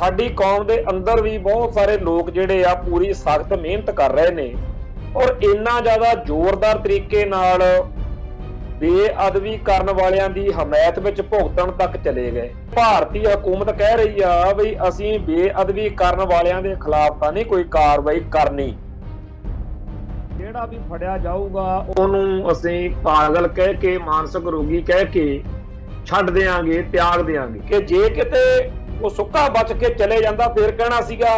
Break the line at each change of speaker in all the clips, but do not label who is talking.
ਸਾਡੀ ਕੌਮ ਦੇ ਅੰਦਰ ਵੀ ਬਹੁਤ ਸਾਰੇ ਲੋਕ ਜਿਹੜੇ ਆ ਪੂਰੀ ਸਖਤ ਮਿਹਨਤ ਕਰ ਰਹੇ ਨੇ ਔਰ ਇੰਨਾ ਜ਼ਿਆਦਾ ਜ਼ੋਰਦਾਰ ਤਰੀਕੇ ਨਾਲ ਬੇਅਦਬੀ ਕਰਨ ਵਾਲਿਆਂ ਦੀ ਹਮਾਇਤ ਵਿੱਚ ਭੁਗਤਣ ਤੱਕ ਚਲੇ ਗਏ। ਭਾਰਤੀ ਹਕੂਮਤ ਕਹਿ ਰਹੀ ਆ ਵੀ ਅਸੀਂ ਬੇਅਦਬੀ ਕਰਨ ਵਾਲਿਆਂ ਦੇ ਖਿਲਾਫ ਤਾਂ ਨਹੀਂ ਕੋਈ ਕਾਰਵਾਈ ਕਰਨੀ, ਜਿਹੜਾ ਵੀ ਫੜਿਆ ਜਾਊਗਾ ਉਹਨੂੰ ਅਸੀਂ ਪਾਗਲ ਕਹਿ ਕੇ, ਮਾਨਸਿਕ ਰੋਗੀ ਕਹਿ ਕੇ ਛੱਡ ਦਿਆਂਗੇ, ਤਿਆਗ ਦਿਆਂਗੇ। ਕਿ ਜੇ ਕਿਤੇ ਉਹ ਸੁੱਕਾ ਬਚ ਕੇ ਚਲੇ ਜਾਂਦਾ ਫਿਰ ਕਹਿਣਾ ਸੀਗਾ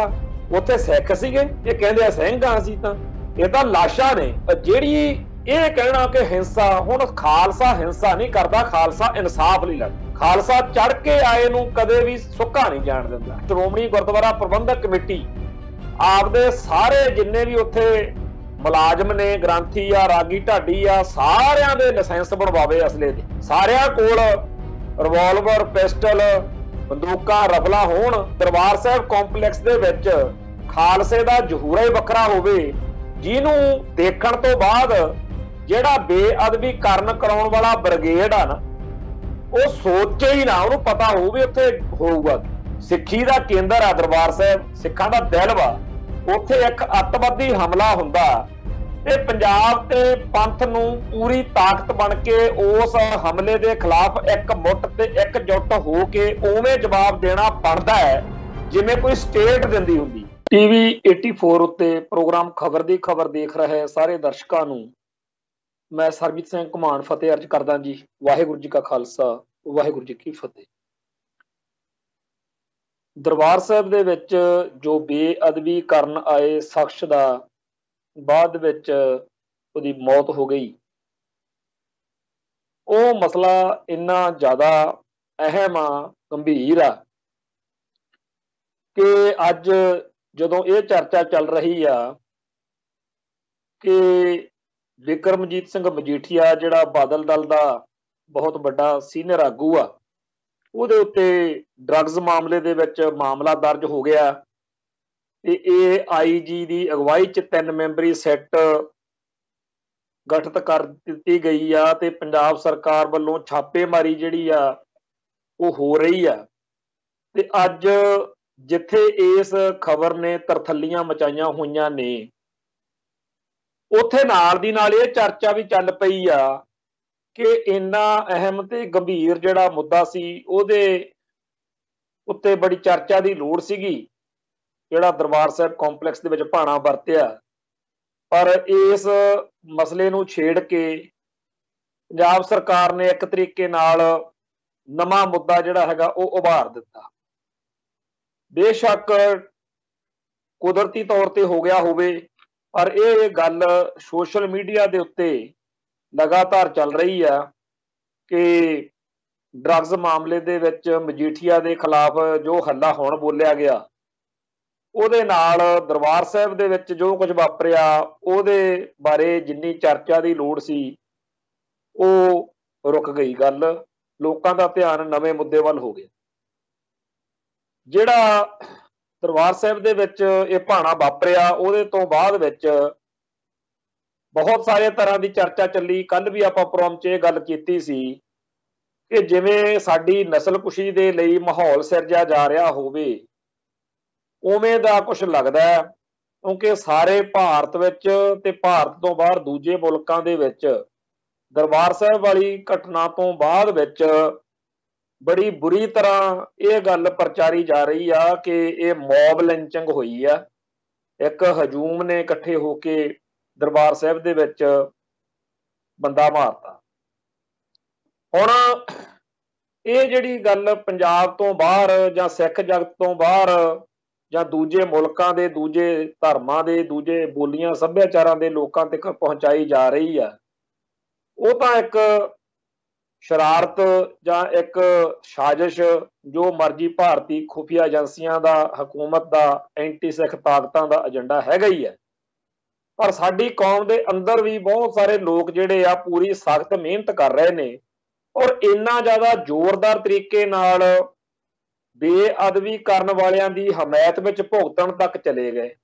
ਉੱਥੇ ਸਿੱਖ ਸੀਗੇ, ਇਹ ਕਹਿੰਦੇ ਆ ਸਿੰਘ ਆ ਅਸੀਂ, ਤਾਂ ਇਹ ਤਾਂ ਲਾਸ਼ਾਂ ਨੇ। ਜਿਹੜੀ ਇਹ ਕਹਿਣਾ ਕਿ ਹਿੰਸਾ, ਹੁਣ ਖਾਲਸਾ ਹਿੰਸਾ ਨਹੀਂ ਕਰਦਾ, ਖਾਲਸਾ ਇਨਸਾਫ ਲਈ ਲੜਦਾ। ਖਾਲਸਾ ਚੜ ਕੇ ਆਏ ਨੂੰ ਕਦੇ ਵੀ ਸੁੱਕਾ ਨਹੀਂ ਜਾਣ ਦਿੰਦਾ। ਸ਼੍ਰੋਮਣੀ ਗੁਰਦੁਆਰਾ ਪ੍ਰਬੰਧਕ ਕਮੇਟੀ ਆਪਦੇ ਸਾਰੇ ਜਿੰਨੇ ਵੀ ਉੱਥੇ ਮੁਲਾਜ਼ਮ ਨੇ, ਗ੍ਰੰਥੀ ਆ, ਰਾਗੀ ਢਾਡੀ ਆ, ਸਾਰਿਆਂ ਦੇ ਲਾਇਸੈਂਸ ਬਣਵਾਵੇ ਅਸਲੇ ਦੇ। ਸਾਰਿਆਂ ਕੋਲ ਰਿਵਾਲਵਰ, ਪਿਸਟਲ, ਬੰਦੂਕਾਂ, ਰਫਲਾ ਹੋਣ। ਦਰਬਾਰ ਸਾਹਿਬ ਕੰਪਲੈਕਸ ਦੇ ਵਿੱਚ ਖਾਲਸੇ ਦਾ ਜ਼ਹੂਰਾ ਹੀ ਵੱਖਰਾ ਹੋਵੇ, ਜਿਹਨੂੰ ਦੇਖਣ ਤੋਂ ਬਾਅਦ ਜਿਹੜਾ ਬੇਅਦਬੀ ਕਰਨ ਕਰਾਉਣ ਵਾਲਾ ਬ੍ਰਿਗੇਡ ਆ ਨਾ, ਉਹ ਸੋਚੇ ਹੀ ਨਾ, ਉਹਨੂੰ ਪਤਾ ਹੋਊ ਵੀ ਉੱਥੇ ਹੋਊਗਾ। ਸਿੱਖੀ ਦਾ ਕੇਂਦਰ ਆ ਦਰਬਾਰ ਸਾਹਿਬ, ਸਿੱਖਾਂ ਦਾ ਦਿਲ ਵਾ। ਉੱਥੇ ਇੱਕ ਅੱਤਵਾਦੀ ਹਮਲਾ ਹੁੰਦਾ ਤੇ ਪੰਜਾਬ ਤੇ ਪੰਥ ਨੂੰ ਪੂਰੀ ਤਾਕਤ ਬਣ ਕੇ ਉਸ ਹਮਲੇ ਦੇ ਖਿਲਾਫ ਇੱਕ ਮੁੱਠ ਤੇ ਇਕਜੁੱਟ ਹੋ ਕੇ ਉਵੇਂ ਜਵਾਬ ਦੇਣਾ ਬਣਦਾ ਹੈ ਜਿਵੇਂ ਕੋਈ ਸਟੇਟ ਦਿੰਦੀ ਹੁੰਦੀ। ਟੀਵੀ 84 ਉੱਤੇ ਪ੍ਰੋਗਰਾਮ ਖਬਰ ਦੀ ਖਬਰ ਦੇਖ ਰਹੇ ਸਾਰੇ ਦਰਸ਼ਕਾਂ ਨੂੰ ਮੈਂ ਸਰਬਜੀਤ ਸਿੰਘ ਘੁਮਾਣ ਫਤਿਹ ਅਰਜ ਕਰਦਾ ਜੀ। ਵਾਹਿਗੁਰੂ ਜੀ ਕਾ ਖਾਲਸਾ, ਵਾਹਿਗੁਰੂ ਜੀ ਕੀ ਫਤਿਹ। ਦਰਬਾਰ ਸਾਹਿਬ ਦੇ ਵਿੱਚ ਜੋ ਬੇਅਦਬੀ ਕਰਨ ਆਏ ਸ਼ਖਸ ਦਾ ਬਾਅਦ ਵਿੱਚ ਉਹਦੀ ਮੌਤ ਹੋ ਗਈ, ਉਹ ਮਸਲਾ ਇੰਨਾ ਜ਼ਿਆਦਾ ਅਹਿਮ ਆ, ਗੰਭੀਰ ਆ ਕਿ ਅੱਜ ਜਦੋਂ ਇਹ ਚਰਚਾ ਚੱਲ ਰਹੀ ਆ ਕਿ ਵਿਕਰਮਜੀਤ ਸਿੰਘ ਮਜੀਠੀਆ ਜਿਹੜਾ ਬਾਦਲ ਦਲ ਦਾ ਬਹੁਤ ਵੱਡਾ ਸੀਨੀਅਰ ਆਗੂ ਆ, ਉਹਦੇ ਉੱਤੇ ਡਰੱਗਸ ਮਾਮਲੇ ਦੇ ਵਿੱਚ ਮਾਮਲਾ ਦਰਜ ਹੋ ਗਿਆ ਤੇ ਇਹ ਆਈਜੀ ਦੀ ਅਗਵਾਈ 'ਚ 3 ਮੈਂਬਰੀ ਸੈੱਟ ਗਠਿਤ ਕਰ ਦਿੱਤੀ ਗਈ ਆ ਤੇ ਪੰਜਾਬ ਸਰਕਾਰ ਵੱਲੋਂ ਛਾਪੇਮਾਰੀ ਜਿਹੜੀ ਆ ਉਹ ਹੋ ਰਹੀ ਆ। ਤੇ ਅੱਜ ਜਿੱਥੇ ਇਸ ਖਬਰ ਨੇ ਤਰਥੱਲੀਆਂ ਮਚਾਈਆਂ ਹੋਈਆਂ ਨੇ, ਉੱਥੇ ਨਾਲ ਦੀ ਨਾਲ ਇਹ ਚਰਚਾ ਵੀ ਚੱਲ ਪਈ ਆ ਕਿ ਇੰਨਾ ਅਹਿਮ ਤੇ ਗੰਭੀਰ ਜਿਹੜਾ ਮੁੱਦਾ ਸੀ ਉਹਦੇ ਉੱਤੇ ਬੜੀ ਚਰਚਾ ਦੀ ਲੋੜ ਸੀਗੀ, ਜਿਹੜਾ ਦਰਬਾਰ ਸਾਹਿਬ ਕੰਪਲੈਕਸ ਦੇ ਵਿੱਚ ਭਾਣਾ ਵਰਤਿਆ। ਪਰ ਇਸ ਮਸਲੇ ਨੂੰ ਛੇੜ ਕੇ ਪੰਜਾਬ ਸਰਕਾਰ ਨੇ ਇੱਕ ਤਰੀਕੇ ਨਾਲ ਨਵਾਂ ਮੁੱਦਾ ਜਿਹੜਾ ਹੈਗਾ ਉਹ ਉਭਾਰ ਦਿੱਤਾ। ਬੇਸ਼ੱਕ ਕੁਦਰਤੀ ਤੌਰ ਤੇ ਹੋ ਗਿਆ ਹੋਵੇ, ਪਰ ਇਹ ਗੱਲ ਸੋਸ਼ਲ ਮੀਡੀਆ ਦੇ ਉੱਤੇ ਲਗਾਤਾਰ ਚੱਲ ਰਹੀ ਆ ਕਿ ਡਰੱਗਸ ਮਾਮਲੇ ਦੇ ਵਿੱਚ ਮਜੀਠੀਆ ਦੇ ਖਿਲਾਫ ਜੋ ਹੱਲਾ ਹੁਣ ਬੋਲਿਆ ਗਿਆ, ਉਹਦੇ ਨਾਲ ਦਰਬਾਰ ਸਾਹਿਬ ਦੇ ਵਿੱਚ ਜੋ ਕੁਝ ਵਾਪਰਿਆ ਉਹਦੇ ਬਾਰੇ ਜਿੰਨੀ ਚਰਚਾ ਦੀ ਲੋੜ ਸੀ ਉਹ ਰੁਕ ਗਈ। ਗੱਲ, ਲੋਕਾਂ ਦਾ ਧਿਆਨ ਨਵੇਂ ਮੁੱਦੇ ਵੱਲ ਹੋ ਗਿਆ। ਜਿਹੜਾ ਦਰਬਾਰ ਸਾਹਿਬ ਦੇ ਵਿੱਚ ਇਹ ਭਾਣਾ ਵਾਪਰਿਆ, ਉਹਦੇ ਤੋਂ ਬਾਅਦ ਵਿੱਚ ਬਹੁਤ ਸਾਰੇ ਤਰ੍ਹਾਂ ਦੀ ਚਰਚਾ ਚੱਲੀ। ਕੱਲ ਵੀ ਆਪਾਂ ਪ੍ਰੋਗਰਾਮ 'ਚ ਇਹ ਗੱਲ ਕੀਤੀ ਸੀ ਕਿ ਜਿਵੇਂ ਸਾਡੀ ਨਸਲਕੁਸ਼ੀ ਦੇ ਲਈ ਮਾਹੌਲ ਸਿਰਜਿਆ ਜਾ ਰਿਹਾ ਹੋਵੇ, ਉਵੇਂ ਦਾ ਕੁਝ ਲੱਗਦਾ ਹੈ, ਕਿਉਂਕਿ ਸਾਰੇ ਭਾਰਤ ਵਿੱਚ ਤੇ ਭਾਰਤ ਤੋਂ ਬਾਹਰ ਦੂਜੇ ਮੁਲਕਾਂ ਦੇ ਵਿੱਚ ਦਰਬਾਰ ਸਾਹਿਬ ਵਾਲੀ ਘਟਨਾ ਤੋਂ ਬਾਅਦ ਵਿੱਚ ਬੜੀ ਬੁਰੀ ਤਰ੍ਹਾਂ ਇਹ ਗੱਲ ਪ੍ਰਚਾਰੀ ਜਾ ਰਹੀ ਆ ਕਿ ਇਹ ਮੌਬ ਲਿੰਚਿੰਗ ਹੋਈ ਆ। ਇੱਕ ਹਜੂਮ ਨੇ ਇਕੱਠੇ ਹੋ ਕੇ ਦਰਬਾਰ ਸਾਹਿਬ ਦੇ ਵਿੱਚ ਬੰਦਾ ਮਾਰਤਾ। ਹੁਣ ਇਹ ਜਿਹੜੀ ਗੱਲ ਪੰਜਾਬ ਤੋਂ ਬਾਹਰ ਜਾਂ ਸਿੱਖ ਜਗਤ ਤੋਂ ਬਾਹਰ ਜਾਂ ਦੂਜੇ ਮੁਲਕਾਂ ਦੇ, ਦੂਜੇ ਧਰਮਾਂ ਦੇ, ਦੂਜੇ ਬੋਲੀਆਂ ਸੱਭਿਆਚਾਰਾਂ ਦੇ ਲੋਕਾਂ ਤੱਕ ਪਹੁੰਚਾਈ ਜਾ ਰਹੀ ਆ, ਉਹ ਤਾਂ ਇੱਕ ਸ਼ਰਾਰਤ ਜਾਂ ਇੱਕ ਸਾਜ਼ਿਸ਼, ਜੋ ਮਰਜ਼ੀ ਭਾਰਤੀ ਖੁਫੀਆ ਏਜੰਸੀਆਂ ਦਾ, ਹਕੂਮਤ ਦਾ, ਐਂਟੀ ਸਿੱਖ ਤਾਕਤਾਂ ਦਾ ਏਜੰਡਾ ਹੈਗਾ ਹੀ ਹੈ। ਪਰ ਸਾਡੀ ਕੌਮ ਦੇ ਅੰਦਰ ਵੀ ਬਹੁਤ ਸਾਰੇ ਲੋਕ ਜਿਹੜੇ ਆ ਪੂਰੀ ਸਖਤ ਮਿਹਨਤ ਕਰ ਰਹੇ ਨੇ ਔਰ ਇੰਨਾ ਜ਼ਿਆਦਾ ਜ਼ੋਰਦਾਰ ਤਰੀਕੇ ਨਾਲ ਬੇਅਦਬੀ ਕਰਨ ਵਾਲਿਆਂ ਦੀ ਹਮਾਇਤ ਵਿੱਚ ਭੁਗਤਣ ਤੱਕ ਚਲੇ ਗਏ।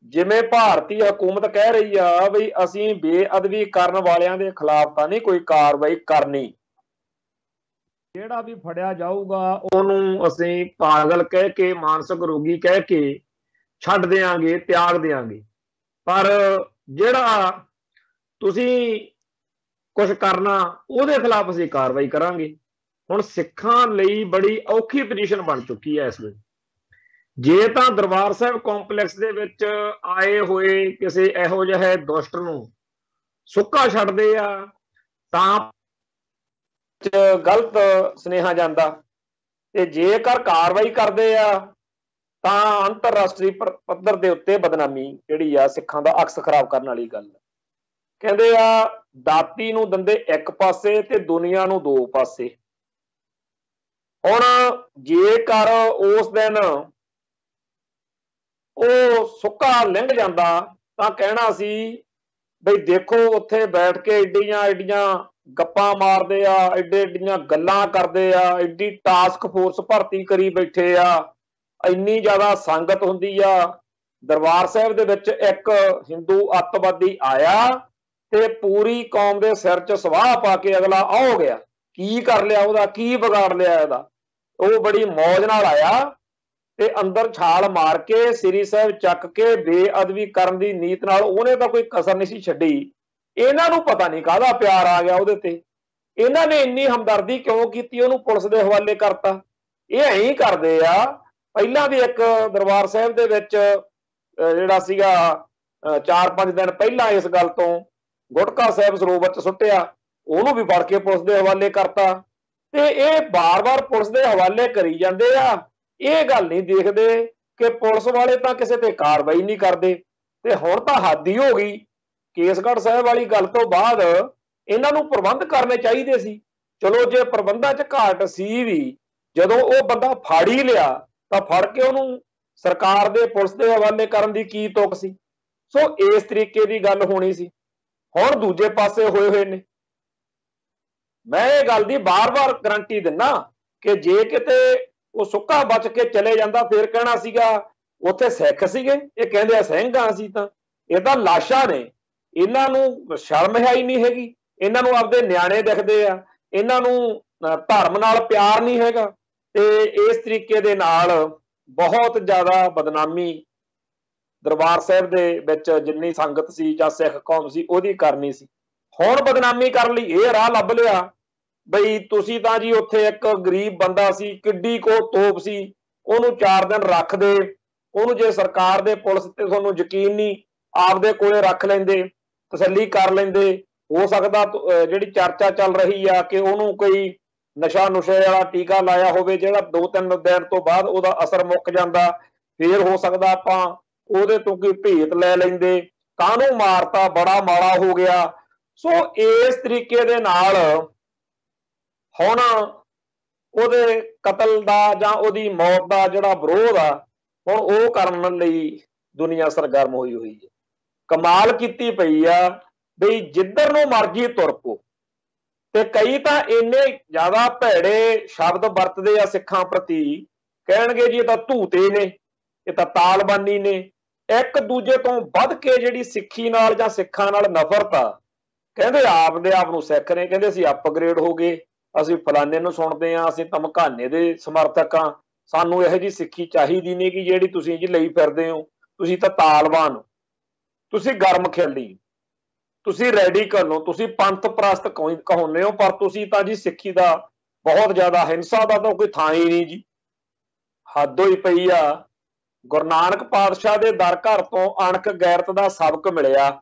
ਜਿਵੇਂ ਭਾਰਤੀ ਹਕੂਮਤ ਕਹਿ ਰਹੀ ਆ ਵੀ ਅਸੀਂ ਬੇਅਦਬੀ ਕਰਨ ਵਾਲਿਆਂ ਦੇ ਖਿਲਾਫ ਤਾਂ ਨਹੀਂ ਕੋਈ ਕਾਰਵਾਈ ਕਰਨੀ, ਜਿਹੜਾ ਵੀ ਫੜਿਆ ਜਾਊਗਾ ਉਹਨੂੰ ਅਸੀਂ ਪਾਗਲ ਕਹਿ ਕੇ, ਮਾਨਸਿਕ ਰੋਗੀ ਕਹਿ ਕੇ ਛੱਡ ਦਿਆਂਗੇ, ਤਿਆਗ ਦਿਆਂਗੇ। ਪਰ ਜਿਹੜਾ ਤੁਸੀਂ ਕੁਝ ਕਰਨਾ ਉਹਦੇ ਖਿਲਾਫ ਅਸੀਂ ਕਾਰਵਾਈ ਕਰਾਂਗੇ। ਹੁਣ ਸਿੱਖਾਂ ਲਈ ਬੜੀ ਔਖੀ ਪੋਜੀਸ਼ਨ ਬਣ ਚੁੱਕੀ ਹੈ ਇਸ ਵੇਲੇ। ਜੇ ਤਾਂ ਦਰਬਾਰ ਸਾਹਿਬ ਕੰਪਲੈਕਸ ਦੇ ਵਿੱਚ ਆਏ ਹੋਏ ਕਿਸੇ ਇਹੋ ਜਿਹੇ ਦੁਸ਼ਟ ਨੂੰ ਸੁੱਕਾ ਛੱਡਦੇ ਆ ਤਾਂ ਗਲਤ ਸੁਨੇਹਾ ਜਾਂਦਾ, ਤੇ ਜੇਕਰ ਕਾਰਵਾਈ ਕਰਦੇ ਆ ਤਾਂ ਅੰਤਰਰਾਸ਼ਟਰੀ ਪੱਧਰ ਦੇ ਉੱਤੇ ਬਦਨਾਮੀ ਜਿਹੜੀ ਆ ਸਿੱਖਾਂ ਦਾ ਅਕਸ ਖਰਾਬ ਕਰਨ ਵਾਲੀ ਗੱਲ ਹੈ। ਕਹਿੰਦੇ ਆ ਦਾਤੀ ਨੂੰ ਦੰਦੇ ਇੱਕ ਪਾਸੇ ਤੇ ਦੁਨੀਆ ਨੂੰ ਦੋ ਪਾਸੇ। ਹੁਣ ਜੇਕਰ ਉਸ ਦਿਨ ਉਹ ਸੁੱਕਾ ਲੰਘ ਜਾਂਦਾ ਤਾਂ ਕਹਿਣਾ ਸੀ ਬਈ ਦੇਖੋ ਉੱਥੇ ਬੈਠ ਕੇ ਏਡੀਆਂ ਏਡੀਆਂ ਗੱਪਾਂ ਮਾਰਦੇ ਆ, ਏਡੇ ਏਡੀਆਂ ਗੱਲਾਂ ਕਰਦੇ ਆ, ਏਡੀ ਟਾਸਕ ਫੋਰਸ ਭਰਤੀ ਕਰੀ ਬੈਠੇ ਆ, ਇੰਨੀ ਜ਼ਿਆਦਾ ਸੰਗਤ ਹੁੰਦੀ ਆ। ਦਰਬਾਰ ਸਾਹਿਬ ਦੇ ਵਿੱਚ ਇੱਕ ਹਿੰਦੂ ਅੱਤਵਾਦੀ ਆਇਆ ਤੇ ਪੂਰੀ ਕੌਮ ਦੇ ਸਿਰ 'ਚ ਸਵਾਹ ਪਾ ਕੇ ਅਗਲਾ ਹੋ ਗਿਆ। ਕੀ ਕਰ ਲਿਆ ਉਹਦਾ, ਕੀ ਵਿਗਾੜ ਲਿਆ ਇਹਦਾ? ਉਹ ਬੜੀ ਮੌਜ ਨਾਲ ਆਇਆ ਤੇ ਅੰਦਰ ਛਾਲ ਮਾਰ ਕੇ ਸ੍ਰੀ ਸਾਹਿਬ ਚੱਕ ਕੇ ਬੇਅਦਬੀ ਕਰਨ ਦੀ ਨੀਤ ਨਾਲ ਉਹਨੇ ਤਾਂ ਕੋਈ ਕਸਰ ਨਹੀਂ ਸੀ ਛੱਡੀ। ਇਹਨਾਂ ਨੂੰ ਪਤਾ ਨਹੀਂ ਕਾਹਦਾ ਪਿਆਰ ਆ ਗਿਆ ਉਹਦੇ ਤੇ, ਇਹਨਾਂ ਨੇ ਇੰਨੀ ਹਮਦਰਦੀ ਕਿਉਂ ਕੀਤੀ, ਉਹਨੂੰ ਪੁਲਿਸ ਦੇ ਹਵਾਲੇ ਕਰਤਾ। ਇਹ ਐਂ ਹੀ ਕਰਦੇ ਆ। ਪਹਿਲਾਂ ਵੀ ਇੱਕ ਦਰਬਾਰ ਸਾਹਿਬ ਦੇ ਵਿੱਚ ਜਿਹੜਾ ਸੀਗਾ 4-5 ਦਿਨ ਪਹਿਲਾਂ ਇਸ ਗੱਲ ਤੋਂ ਗੁਟਕਾ ਸਾਹਿਬ ਸਰੋਵਰ 'ਚ ਸੁੱਟਿਆ, ਉਹਨੂੰ ਵੀ ਫੜ ਕੇ ਪੁਲਿਸ ਦੇ ਹਵਾਲੇ ਕਰਤਾ। ਤੇ ਇਹ ਬਾਰ-ਬਾਰ ਪੁਲਿਸ ਦੇ ਹਵਾਲੇ ਕਰੀ ਜਾਂਦੇ ਆ। ਇਹ ਗੱਲ ਨਹੀਂ ਦੇਖਦੇ ਕਿ ਪੁਲਿਸ ਵਾਲੇ ਤਾਂ ਕਿਸੇ ਤੇ ਕਾਰਵਾਈ ਨਹੀਂ ਕਰਦੇ। ਤੇ ਹੁਣ ਤਾਂ ਹੱਦ ਹੀ ਹੋ ਗਈ। ਕੇਸਗੜ੍ਹ ਸਾਹਿਬ ਵਾਲੀ ਗੱਲ ਤੋਂ ਬਾਅਦ ਇਹਨਾਂ ਨੂੰ ਪ੍ਰਬੰਧ ਕਰਨੇ ਚਾਹੀਦੇ ਸੀ। ਚਲੋ ਜੇ ਪ੍ਰਬੰਧਾਂ 'ਚ ਘਾਟ ਸੀ ਵੀ, ਜਦੋਂ ਉਹ ਬੰਦਾ ਫੜ ਹੀ ਲਿਆ ਤਾਂ ਫੜ ਕੇ ਉਹਨੂੰ ਸਰਕਾਰ ਦੇ ਪੁਲਿਸ ਦੇ ਹਵਾਲੇ ਕਰਨ ਦੀ ਕੀ ਤੁਕ ਸੀ? ਸੋ ਇਸ ਤਰੀਕੇ ਦੀ ਗੱਲ ਹੋਣੀ ਸੀ। ਹੁਣ ਦੂਜੇ ਪਾਸੇ ਹੋਏ ਨੇ। ਮੈਂ ਇਹ ਗੱਲ ਦੀ ਬਾਰ-ਬਾਰ ਗਰੰਟੀ ਦਿੰਦਾ ਕਿ ਜੇ ਕਿਤੇ ਉਹ ਸੁੱਕਾ ਬਚ ਕੇ ਚਲੇ ਜਾਂਦਾ ਫਿਰ ਕਹਿਣਾ ਸੀਗਾ ਉੱਥੇ ਸਿੱਖ ਸੀਗੇ, ਇਹ ਕਹਿੰਦੇ ਆ ਸਿੰਘ ਆ ਅਸੀਂ ਤਾਂ। ਇਹ ਤਾਂ ਲਾਸ਼ਾਂ ਨੇ। ਇਹਨਾਂ ਨੂੰ ਸ਼ਰਮ ਹੈ ਹੀ ਨਹੀਂ ਹੈਗੀ। ਇਹਨਾਂ ਨੂੰ ਆਪਦੇ ਨਿਆਣੇ ਦਿਖਦੇ ਆ, ਇਹਨਾਂ ਨੂੰ ਧਰਮ ਨਾਲ ਪਿਆਰ ਨਹੀਂ ਹੈਗਾ। ਤੇ ਇਸ ਤਰੀਕੇ ਦੇ ਨਾਲ ਬਹੁਤ ਜ਼ਿਆਦਾ ਬਦਨਾਮੀ ਦਰਬਾਰ ਸਾਹਿਬ ਦੇ ਵਿੱਚ ਜਿੰਨੀ ਸੰਗਤ ਸੀ ਜਾਂ ਸਿੱਖ ਕੌਮ ਸੀ ਉਹਦੀ ਕਰਨੀ ਸੀ। ਹੁਣ ਬਦਨਾਮੀ ਕਰਨ ਲਈ ਇਹ ਰਾਹ ਲੱਭ ਲਿਆ ਬਈ ਤੁਸੀਂ ਤਾਂ ਜੀ ਉੱਥੇ ਇੱਕ ਗਰੀਬ ਬੰਦਾ ਸੀ, ਕਿੱਡੀ ਕੋ ਤੋਪ ਸੀ, ਉਹਨੂੰ 4 ਦਿਨ ਰੱਖਦੇ, ਉਹਨੂੰ ਜੇ ਸਰਕਾਰ ਦੇ ਪੁਲਿਸ ਤੇ ਤੁਹਾਨੂੰ ਯਕੀਨ ਨਹੀਂ ਆਪਦੇ ਕੋਲੇ ਰੱਖ ਲੈਂਦੇ, ਤਸੱਲੀ ਕਰ ਲੈਂਦੇ। ਹੋ ਸਕਦਾ ਜਿਹੜੀ ਚਰਚਾ ਚੱਲ ਰਹੀ ਆ ਕਿ ਉਹਨੂੰ ਕੋਈ ਨਸ਼ਾ ਨੁਸ਼ੇ ਵਾਲਾ ਟੀਕਾ ਲਾਇਆ ਹੋਵੇ ਜਿਹੜਾ 2-3 ਦਿਨ ਤੋਂ ਬਾਅਦ ਉਹਦਾ ਅਸਰ ਮੁੱਕ ਜਾਂਦਾ, ਫੇਰ ਹੋ ਸਕਦਾ ਆਪਾਂ ਉਹਦੇ ਤੋਂ ਕੋਈ ਭੇਤ ਲੈ ਲੈਂਦੇ। ਕਾਹਨੂੰ ਮਾਰਤਾ, ਬੜਾ ਮਾੜਾ ਹੋ ਗਿਆ। ਸੋ ਇਸ ਤਰੀਕੇ ਦੇ ਨਾਲ ਹੁਣ ਉਹਦੇ ਕਤਲ ਦਾ ਜਾਂ ਉਹਦੀ ਮੌਤ ਦਾ ਜਿਹੜਾ ਵਿਰੋਧ ਆ ਹੁਣ ਉਹ ਕਰਨ ਲਈ ਦੁਨੀਆ ਸਰਗਰਮ ਹੋਈ ਹੋਈ ਹੈ। ਕਮਾਲ ਕੀਤੀ ਪਈ ਆ ਬਈ ਜਿੱਧਰ ਨੂੰ ਮਰਜੀ ਤੁਰ ਪੋ। ਤੇ ਕਈ ਤਾਂ ਇੰਨੇ ਜ਼ਿਆਦਾ ਭੈੜੇ ਸ਼ਬਦ ਵਰਤਦੇ ਆ ਸਿੱਖਾਂ ਪ੍ਰਤੀ, ਕਹਿਣਗੇ ਜੀ ਇਹ ਤਾਂ ਧੂਤੇ ਨੇ, ਇਹ ਤਾਂ ਤਾਲਬਾਨੀ ਨੇ। ਇੱਕ ਦੂਜੇ ਤੋਂ ਵੱਧ ਕੇ ਜਿਹੜੀ ਸਿੱਖੀ ਨਾਲ ਜਾਂ ਸਿੱਖਾਂ ਨਾਲ ਨਫ਼ਰਤ ਆ। ਕਹਿੰਦੇ ਆਪਦੇ ਆਪ ਨੂੰ ਸਿੱਖ ਨੇ, ਕਹਿੰਦੇ ਅਸੀਂ ਅਪਗ੍ਰੇਡ ਹੋ ਗਏ, ਅਸੀਂ ਫਲਾਨੇ ਨੂੰ ਸੁਣਦੇ ਹਾਂ, ਅਸੀਂ ਧਮਕਾਨੇ ਦੇ ਸਮਰਥਕ ਹਾਂ, ਸਾਨੂੰ ਇਹੋ ਜਿਹੀ ਸਿੱਖੀ ਚਾਹੀਦੀ ਨਹੀਂ ਕਿ ਜਿਹੜੀ ਤੁਸੀਂ ਜੀ ਲਈ ਫਿਰਦੇ ਹੋ। ਤੁਸੀਂ ਤਾਂ ਤਾਲਬਾਨ ਹੋ, ਤੁਸੀਂ ਗਰਮ ਖਿਆਲੀ, ਤੁਸੀਂ ਰੈਡੀਕਲ ਹੋ, ਤੁਸੀਂ ਪੰਥ ਪ੍ਰਸਤ ਕਹਾਉਂਦੇ ਹੋ, ਪਰ ਤੁਸੀਂ ਤਾਂ ਜੀ ਸਿੱਖੀ ਦਾ ਬਹੁਤ ਜ਼ਿਆਦਾ ਹਿੰਸਾ ਦਾ ਤਾਂ ਕੋਈ ਥਾਂ ਹੀ ਨਹੀਂ ਜੀ। ਹੱਦ ਹੋਈ ਪਈ ਆ। ਗੁਰੂ ਨਾਨਕ ਪਾਤਸ਼ਾਹ ਦੇ ਦਰ ਘਰ ਤੋਂ ਅਣਖ ਗੈਰਤ ਦਾ ਸਬਕ ਮਿਲਿਆ।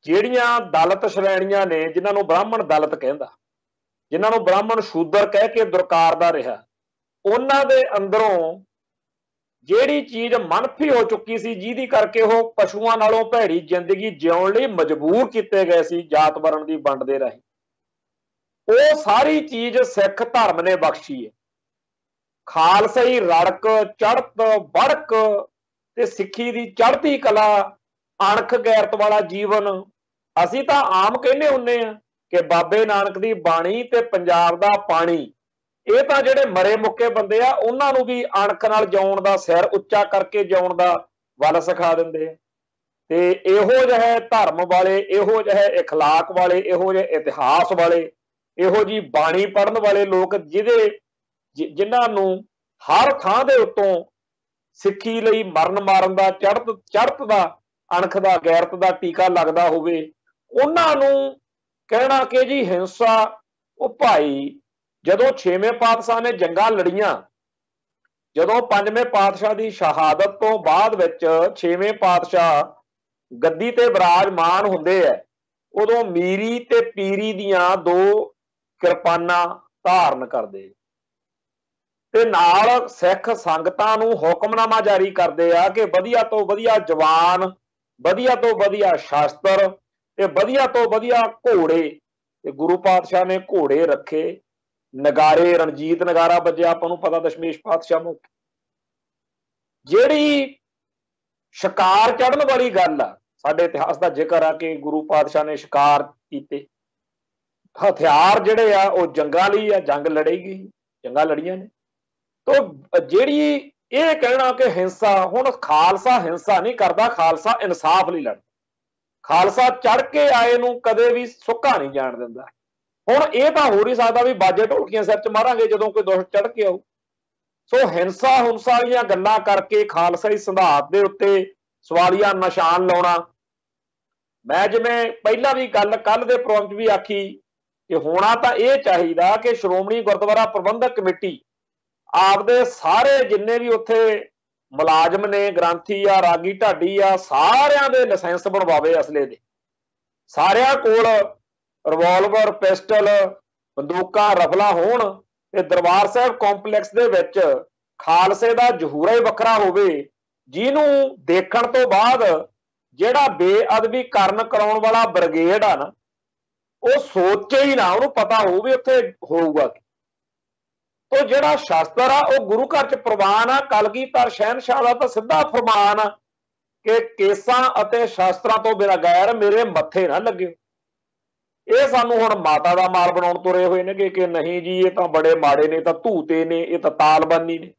ਜਿਹੜੀਆਂ ਦਲਿਤ ਸ਼੍ਰੇਣੀਆਂ ਨੇ, ਜਿਨ੍ਹਾਂ ਨੂੰ ਬ੍ਰਾਹਮਣ ਦਲਿਤ ਕਹਿੰਦਾ, ਜਿਨ੍ਹਾਂ ਨੂੰ ਬ੍ਰਾਹਮਣ ਸ਼ੂਦਰ ਕਹਿ ਕੇ ਦੁਰਕਾਰਦਾ ਰਿਹਾ, ਉਹਨਾਂ ਦੇ ਅੰਦਰੋਂ ਜਿਹੜੀ ਚੀਜ਼ ਮਨਫੀ ਹੋ ਚੁੱਕੀ ਸੀ, ਜਿਹਦੀ ਕਰਕੇ ਉਹ ਪਸ਼ੂਆਂ ਨਾਲੋਂ ਭੈੜੀ ਜ਼ਿੰਦਗੀ ਜਿਉਣ ਲਈ ਮਜਬੂਰ ਕੀਤੇ ਗਏ ਸੀ ਜਾਤ ਵਰਣ ਦੀ ਵੰਡ ਦੇ ਰਾਹੀਂ, ਉਹ ਸਾਰੀ ਚੀਜ਼ ਸਿੱਖ ਧਰਮ ਨੇ ਬਖਸ਼ੀ ਹੈ। ਖਾਲਸਾਈ ਰੜਕ, ਚੜ੍ਹਤ, ਬੜਕ ਤੇ ਸਿੱਖੀ ਦੀ ਚੜ੍ਹਦੀ ਕਲਾ, ਅਣਖ ਗੈਰਤ ਵਾਲਾ ਜੀਵਨ। ਅਸੀਂ ਤਾਂ ਆਮ ਕਹਿੰਦੇ ਹੁੰਦੇ ਆ ਕਿ ਬਾਬੇ ਨਾਨਕ ਦੀ ਬਾਣੀ ਤੇ ਪੰਜਾਬ ਦਾ ਪਾਣੀ, ਇਹ ਤਾਂ ਜਿਹੜੇ ਮਰੇ ਮੁੱਕੇ ਬੰਦੇ ਆ ਉਹਨਾਂ ਨੂੰ ਵੀ ਅਣਖ ਨਾਲ ਜਿਉਣ ਦਾ, ਸਿਰ ਉੱਚਾ ਕਰਕੇ ਜਿਉਣ ਦਾ ਵੱਲ ਸਿਖਾ ਦਿੰਦੇ ਆ। ਤੇ ਇਹੋ ਜਿਹੇ ਧਰਮ ਵਾਲੇ, ਇਹੋ ਜਿਹੇ ਇਖਲਾਕ ਵਾਲੇ, ਇਹੋ ਜਿਹੇ ਇਤਿਹਾਸ ਵਾਲੇ ਇਹੋ ਜੀ ਬਾਣੀ ਪੜ੍ਹਨ ਵਾਲੇ ਲੋਕ ਜਿਨ੍ਹਾਂ ਨੂੰ ਹਰ ਥਾਂ ਦੇ ਉੱਤੋਂ ਸਿੱਖੀ ਲਈ ਮਰਨ ਮਾਰਨ ਦਾ ਚੜ੍ਹਤ ਦਾ ਅਣਖ ਦਾ ਗੈਰਤ ਦਾ ਟੀਕਾ ਲੱਗਦਾ ਹੋਵੇ, ਉਹਨਾਂ ਨੂੰ ਕਹਿਣਾ ਕਿ ਜੀ ਹਿੰਸਾ, ਉਹ ਭਾਈ ਜਦੋਂ 6ਵੇਂ ਪਾਤਸ਼ਾਹ ਨੇ ਜੰਗਾਂ ਲੜੀਆਂ, ਜਦੋਂ 5ਵੇਂ ਪਾਤਸ਼ਾਹ ਦੀ ਸ਼ਹਾਦਤ ਤੋਂ ਬਾਅਦ ਵਿੱਚ 6ਵੇਂ ਪਾਤਸ਼ਾਹ ਗੱਦੀ ਤੇ ਵਿਰਾਜਮਾਨ ਹੁੰਦੇ ਹੈ, ਉਦੋਂ ਮੀਰੀ ਤੇ ਪੀਰੀ ਦੀਆਂ 2 ਕਿਰਪਾਨਾਂ ਧਾਰਨ ਕਰਦੇ ਤੇ ਨਾਲ ਸਿੱਖ ਸੰਗਤਾਂ ਨੂੰ ਹੁਕਮਨਾਮਾ ਜਾਰੀ ਕਰਦੇ ਆ ਕਿ ਵਧੀਆ ਤੋਂ ਵਧੀਆ ਜਵਾਨ, ਵਧੀਆ ਤੋਂ ਵਧੀਆ ਸ਼ਾਸਤਰ ਤੇ ਵਧੀਆ ਤੋਂ ਵਧੀਆ ਘੋੜੇ। ਤੇ ਗੁਰੂ ਪਾਤਸ਼ਾਹ ਨੇ ਘੋੜੇ ਰੱਖੇ, ਨਗਾਰੇ, ਰਣਜੀਤ ਨਗਾਰਾ ਵੱਜਿਆ, ਆਪਾਂ ਨੂੰ ਪਤਾ ਦਸ਼ਮੇਸ਼ ਪਾਤਸ਼ਾਹ ਨੂੰ। ਜਿਹੜੀ ਸ਼ਿਕਾਰ ਚੜ੍ਹਨ ਵਾਲੀ ਗੱਲ ਆ, ਸਾਡੇ ਇਤਿਹਾਸ ਦਾ ਜ਼ਿਕਰ ਆ ਕਿ ਗੁਰੂ ਪਾਤਸ਼ਾਹ ਨੇ ਸ਼ਿਕਾਰ ਕੀਤੇ, ਹਥਿਆਰ ਜਿਹੜੇ ਆ ਉਹ ਜੰਗਾਂ ਲਈ ਆ, ਜੰਗ ਲੜੇਗੀ, ਜੰਗਾਂ ਲੜੀਆਂ ਨੇ। ਤਾਂ ਜਿਹੜੀ ਇਹ ਕਹਿਣਾ ਕਿ ਹਿੰਸਾ, ਹੁਣ ਖਾਲਸਾ ਹਿੰਸਾ ਨਹੀਂ ਕਰਦਾ, ਖਾਲਸਾ ਇਨਸਾਫ ਲਈ ਲੜਦਾ। ਖਾਲਸਾ ਚੜ ਕੇ ਆਏ ਨੂੰ ਕਦੇ ਵੀ ਸੁੱਕਾ ਨਹੀਂ ਜਾਣ ਦਿੰਦਾ। ਹੁਣ ਇਹ ਤਾਂ ਹੋ ਨਹੀਂ ਸਕਦਾ ਵੀ ਬਾਜੇ ਢੋਲਕੀਆਂ ਸਿਰ 'ਚ ਮਾਰਾਂਗੇ ਜਦੋਂ ਕੋਈ ਦੁਸ਼ਟ ਚੜ ਕੇ ਆਊ। ਸੋ ਹਿੰਸਾ ਹੁੰਸਾ ਵਾਲੀਆਂ ਗੱਲਾਂ ਕਰਕੇ ਖਾਲਸਾਈ ਸਿਧਾਂਤ ਦੇ ਉੱਤੇ ਸਵਾਲੀਆ ਨਿਸ਼ਾਨ ਲਾਉਣਾ, ਮੈਂ ਜਿਵੇਂ ਪਹਿਲਾਂ ਵੀ ਗੱਲ ਕੱਲ ਦੇ ਪ੍ਰੋਗਰਾਮ 'ਚ ਵੀ ਆਖੀ ਕਿ ਹੋਣਾ ਤਾਂ ਇਹ ਚਾਹੀਦਾ ਕਿ ਸ਼੍ਰੋਮਣੀ ਗੁਰਦੁਆਰਾ ਪ੍ਰਬੰਧਕ ਕਮੇਟੀ ਆਪਦੇ ਸਾਰੇ ਜਿੰਨੇ ਵੀ ਉੱਥੇ ਮੁਲਾਜ਼ਮ ਨੇ, ਗ੍ਰੰਥੀ ਆ, ਰਾਗੀ ਢਾਡੀ ਆ, ਸਾਰਿਆਂ ਦੇ ਲਾਇਸੈਂਸ ਬਣਵਾਵੇ ਅਸਲੇ ਦੇ। ਸਾਰਿਆਂ ਕੋਲ ਰਿਵਾਲਵਰ, ਪਿਸਟਲ, ਬੰਦੂਕਾਂ, ਰਫਲਾਂ ਹੋਣ ਤੇ ਦਰਬਾਰ ਸਾਹਿਬ ਕੰਪਲੈਕਸ ਦੇ ਵਿੱਚ ਖਾਲਸੇ ਦਾ ਜ਼ਹੂਰਾ ਹੀ ਵੱਖਰਾ ਹੋਵੇ, ਜਿਹਨੂੰ ਦੇਖਣ ਤੋਂ ਬਾਅਦ ਜਿਹੜਾ ਬੇਅਦਬੀ ਕਰਾਉਣ ਵਾਲਾ ਬ੍ਰਿਗੇਡ ਆ ਨਾ, ਉਹ ਸੋਚੇ ਹੀ ਨਾ, ਉਹਨੂੰ ਪਤਾ ਹੋਊ ਵੀ ਉੱਥੇ ਹੋਊਗਾ। ਤੋ ਜਿਹੜਾ ਸ਼ਾਸਤਰ ਆ ਉਹ ਗੁਰੂ ਘਰ 'ਚ ਪ੍ਰਵਾਨ ਆ। ਕਲਗੀਧਰ ਸ਼ਹਿਨਸ਼ਾਹ ਦਾ ਤਾਂ ਸਿੱਧਾ ਫਰਮਾਨ ਆ ਕਿ ਕੇਸਾਂ ਅਤੇ ਸ਼ਾਸਤਰਾਂ ਤੋਂ ਬਗੈਰ ਮੇਰੇ ਮੱਥੇ ਨਾ ਲੱਗਿਓ। ਇਹ ਸਾਨੂੰ ਹੁਣ ਮਾਤਾ ਦਾ ਮਾਲ ਬਣਾਉਣ ਤੁਰੇ ਹੋਏ ਨੇ ਕਿ ਨਹੀਂ ਜੀ ਇਹ ਤਾਂ ਬੜੇ ਮਾੜੇ ਨੇ, ਤਾਂ ਧੂਤੇ ਨੇ, ਇਹ ਤਾਂ ਤਾਲਬਾਨੀ ਨੇ।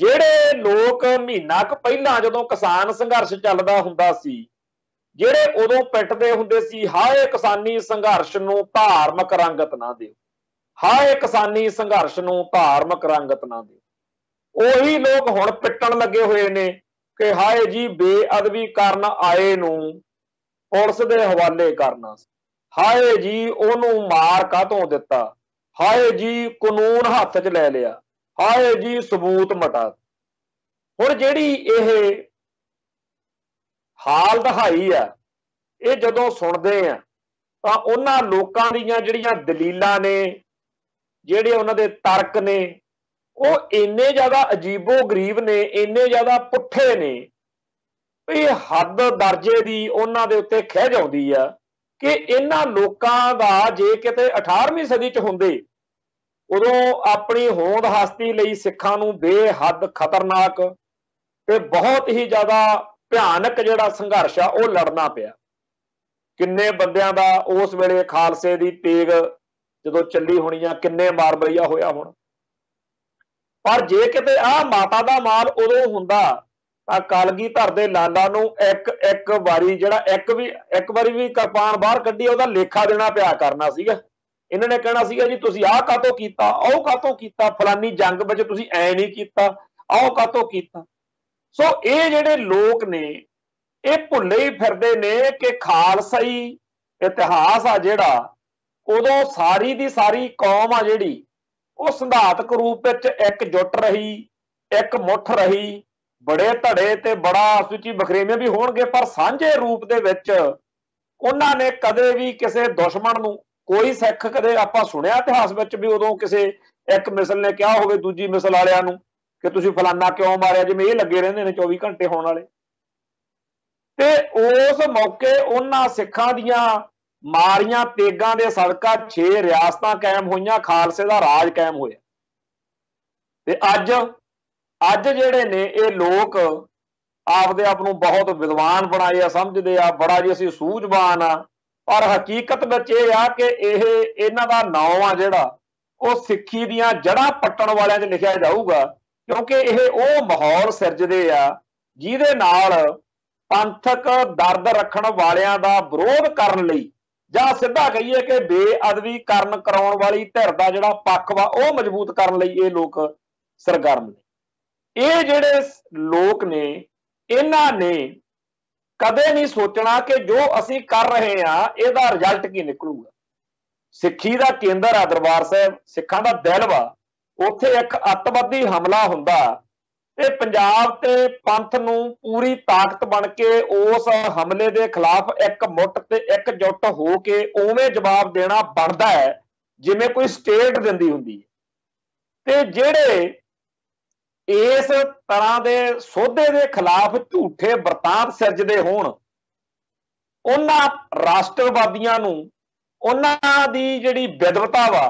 ਜਿਹੜੇ ਲੋਕ ਮਹੀਨਾ ਕੁ ਪਹਿਲਾਂ ਜਦੋਂ ਕਿਸਾਨ ਸੰਘਰਸ਼ ਚੱਲਦਾ ਹੁੰਦਾ ਸੀ, ਜਿਹੜੇ ਉਦੋਂ ਪਿੱਟਦੇ ਹੁੰਦੇ ਸੀ, ਹਾਏ ਕਿਸਾਨੀ ਸੰਘਰਸ਼ ਨੂੰ ਧਾਰਮਿਕ ਰੰਗਤ ਨਾ ਦਿਓ, ਹਾਏ ਕਿਸਾਨੀ ਸੰਘਰਸ਼ ਨੂੰ ਧਾਰਮਿਕ ਰੰਗਤ ਨਾ ਦਿਓ, ਉਹੀ ਲੋਕ ਹੁਣ ਪਿੱਟਣ ਲੱਗੇ ਹੋਏ ਨੇ ਕਿ ਹਾਏ ਜੀ ਬੇਅਦਬੀ ਕਰਨ ਆਏ ਨੂੰ ਪੁਲਿਸ ਦੇ ਹਵਾਲੇ ਕਰਨਾ, ਹਾਏ ਜੀ ਉਹਨੂੰ ਮਾਰ ਕਾਹਤੋਂ ਦਿੱਤਾ, ਹਾਏ ਜੀ ਕਾਨੂੰਨ ਹੱਥ 'ਚ ਲੈ ਲਿਆ, ਹਾਏ ਜੀ ਸਬੂਤ ਮਟਾ। ਹੁਣ ਜਿਹੜੀ ਇਹ ਹਾਲ ਦਹਾਈ ਆ, ਇਹ ਜਦੋਂ ਸੁਣਦੇ ਆ ਤਾਂ ਉਹਨਾਂ ਲੋਕਾਂ ਦੀਆਂ ਜਿਹੜੀਆਂ ਦਲੀਲਾਂ ਨੇ, ਜਿਹੜੇ ਉਹਨਾਂ ਦੇ ਤਰਕ ਨੇ, ਉਹ ਇੰਨੇ ਜ਼ਿਆਦਾ ਅਜੀਬੋ-ਗਰੀਬ ਨੇ, ਇੰਨੇ ਜ਼ਿਆਦਾ ਪੁੱਠੇ ਨੇ ਵੀ ਹੱਦ ਦਰਜੇ ਦੀ ਉਹਨਾਂ ਦੇ ਉੱਤੇ ਖਿਝ ਆਉਂਦੀ ਆ ਕਿ ਇਹਨਾਂ ਲੋਕਾਂ ਦਾ ਜੇ ਕਿਤੇ 18ਵੀਂ ਸਦੀ 'ਚ ਹੁੰਦੇ, ਉਦੋਂ ਆਪਣੀ ਹੋਂਦ ਹਸਤੀ ਲਈ ਸਿੱਖਾਂ ਨੂੰ ਬੇਹੱਦ ਖਤਰਨਾਕ ਤੇ ਬਹੁਤ ਹੀ ਜ਼ਿਆਦਾ ਭਿਆਨਕ ਜਿਹੜਾ ਸੰਘਰਸ਼ ਆ ਉਹ ਲੜਨਾ ਪਿਆ। ਕਿੰਨੇ ਬੰਦਿਆਂ ਦਾ ਉਸ ਵੇਲੇ ਖਾਲਸੇ ਦੀ ਤੇਗ ਜਦੋਂ ਚੱਲੀ ਹੋਣੀ ਆ, ਕਿੰਨੇ ਮਾਰਬਈਆ ਹੋਇਆ ਹੁਣ। ਪਰ ਜੇ ਕਿਤੇ ਆਹ ਮਾਤਾ ਦਾ ਮਾਲ ਉਦੋਂ ਹੁੰਦਾ ਤਾਂ ਕਲਗੀਧਰ ਦੇ ਲਾਲਾ ਨੂੰ ਇੱਕ ਵਾਰੀ ਜਿਹੜਾ ਇੱਕ ਵਾਰੀ ਵੀ ਕਿਰਪਾਨ ਬਾਹਰ ਕੱਢੀ, ਉਹਦਾ ਲੇਖਾ ਦੇਣਾ ਪਿਆ ਕਰਨਾ ਸੀਗਾ। ਇਹਨਾਂ ਨੇ ਕਹਿਣਾ ਸੀਗਾ ਜੀ ਤੁਸੀਂ ਆਹ ਕਾਹਤੋਂ ਕੀਤਾ, ਆਹ ਕਾਹਤੋਂ ਕੀਤਾ, ਫਲਾਨੀ ਜੰਗ ਵਿੱਚ ਤੁਸੀਂ ਐ ਨਹੀਂ ਕੀਤਾ, ਆਹ ਕਾਹਤੋਂ ਕੀਤਾ। ਸੋ ਇਹ ਜਿਹੜੇ ਲੋਕ ਨੇ ਇਹ ਭੁੱਲੇ ਹੀ ਫਿਰਦੇ ਨੇ ਕਿ ਖਾਲਸਾਈ ਇਤਿਹਾਸ ਆ ਜਿਹੜਾ, ਉਦੋਂ ਸਾਰੀ ਦੀ ਸਾਰੀ ਕੌਮ ਆ ਜਿਹੜੀ ਉਹ ਸਿਧਾਂਤਕ ਰੂਪ ਵਿੱਚ ਇਕਜੁੱਟ ਰਹੀ, ਇੱਕ ਮੁੱਠ ਰਹੀ। ਬੜੇ ਧੜੇ ਤੇ ਬੜਾ ਸੂਚੀ ਬਖਰੇਵੇਂ ਵੀ ਹੋਣਗੇ, ਪਰ ਸਾਂਝੇ ਰੂਪ ਦੇ ਵਿੱਚ ਉਹਨਾਂ ਨੇ ਕਦੇ ਵੀ ਕਿਸੇ ਦੁਸ਼ਮਣ ਨੂੰ, ਕੋਈ ਸਿੱਖ ਕਦੇ ਆਪਾਂ ਸੁਣਿਆ ਇਤਿਹਾਸ ਵਿੱਚ ਵੀ ਉਦੋਂ ਕਿਸੇ ਇੱਕ ਮਿਸਲ ਨੇ ਕਿਹਾ ਹੋਵੇ ਦੂਜੀ ਮਿਸਲ ਵਾਲਿਆਂ ਨੂੰ ਕਿ ਤੁਸੀਂ ਫਲਾਨਾ ਕਿਉਂ ਮਾਰਿਆ, ਜਿਵੇਂ ਇਹ ਲੱਗੇ ਰਹਿੰਦੇ ਨੇ 24 ਘੰਟੇ ਹੋਣ ਵਾਲੇ। ਤੇ ਉਸ ਮੌਕੇ ਉਹਨਾਂ ਸਿੱਖਾਂ ਦੀਆਂ ਮਾਰੀਆਂ ਤੇਗਾਂ ਦੇ ਸਦਕਾ 6 ਰਿਆਸਤਾਂ ਕਾਇਮ ਹੋਈਆਂ, ਖਾਲਸੇ ਦਾ ਰਾਜ ਕਾਇਮ ਹੋਇਆ। ਤੇ ਅੱਜ ਜਿਹੜੇ ਨੇ ਇਹ ਲੋਕ ਆਪਦੇ ਆਪ ਨੂੰ ਬਹੁਤ ਵਿਦਵਾਨ ਬਣਾਏ ਆ, ਸਮਝਦੇ ਆ ਬੜਾ ਜੀ ਅਸੀਂ ਸੂਝਵਾਨ ਆ, ਪਰ ਹਕੀਕਤ ਵਿੱਚ ਇਹ ਆ ਕਿ ਇਹਨਾਂ ਦਾ ਨਾਮ ਆ ਜਿਹੜਾ ਉਹ ਸਿੱਖੀ ਦੀਆਂ ਜੜ੍ਹਾਂ ਪੱਟਣ ਵਾਲਿਆਂ 'ਚ ਲਿਖਿਆ ਜਾਊਗਾ, ਕਿਉਂਕਿ ਇਹ ਉਹ ਮਾਹੌਲ ਸਿਰਜਦੇ ਆ ਜਿਹਦੇ ਨਾਲ ਪੰਥਕ ਦਰਦ ਰੱਖਣ ਵਾਲਿਆਂ ਦਾ ਵਿਰੋਧ ਕਰਨ ਲਈ ਜਾਂ ਸਿੱਧਾ ਕਹੀਏ ਕਿ ਬੇਅਦਬੀ ਕਰਾਉਣ ਵਾਲੀ ਧਿਰ ਦਾ ਜਿਹੜਾ ਪੱਖ ਵਾ ਉਹ ਮਜ਼ਬੂਤ ਕਰਨ ਲਈ ਇਹ ਲੋਕ ਸਰਗਰਮ ਨੇ। ਇਹ ਜਿਹੜੇ ਲੋਕ ਨੇ ਇਹਨਾਂ ਨੇ ਕਦੇ ਨਹੀਂ ਸੋਚਣਾ ਕਿ ਜੋ ਅਸੀਂ ਕਰ ਰਹੇ ਹਾਂ ਇਹਦਾ ਰਿਜ਼ਲਟ ਕੀ ਨਿਕਲੂਗਾ। ਸਿੱਖੀ ਦਾ ਕੇਂਦਰ ਆ ਦਰਬਾਰ ਸਾਹਿਬ, ਸਿੱਖਾਂ ਦਾ ਦਿਲ ਵਾ, ਉੱਥੇ ਇੱਕ ਅੱਤਵਾਦੀ ਹਮਲਾ ਹੁੰਦਾ ਤੇ ਪੰਜਾਬ ਤੇ ਪੰਥ ਨੂੰ ਪੂਰੀ ਤਾਕਤ ਬਣ ਕੇ ਉਸ ਹਮਲੇ ਦੇ ਖਿਲਾਫ ਇੱਕ ਮੁੱਠ ਤੇ ਇਕਜੁੱਟ ਹੋ ਕੇ ਉਵੇਂ ਜਵਾਬ ਦੇਣਾ ਬਣਦਾ ਹੈ ਜਿਵੇਂ ਕੋਈ ਸਟੇਟ ਦਿੰਦੀ ਹੁੰਦੀ ਹੈ। ਤੇ ਜਿਹੜੇ ਇਸ ਤਰ੍ਹਾਂ ਦੇ ਸੋਧੇ ਦੇ ਖਿਲਾਫ ਝੂਠੇ ਵਰਤਾਂਤ ਸਿਰਜਦੇ ਹੋਣ, ਉਹਨਾਂ ਰਾਸ਼ਟਰਵਾਦੀਆਂ ਨੂੰ ਉਹਨਾਂ ਦੀ ਜਿਹੜੀ ਵਿਦਵਤਾ ਵਾ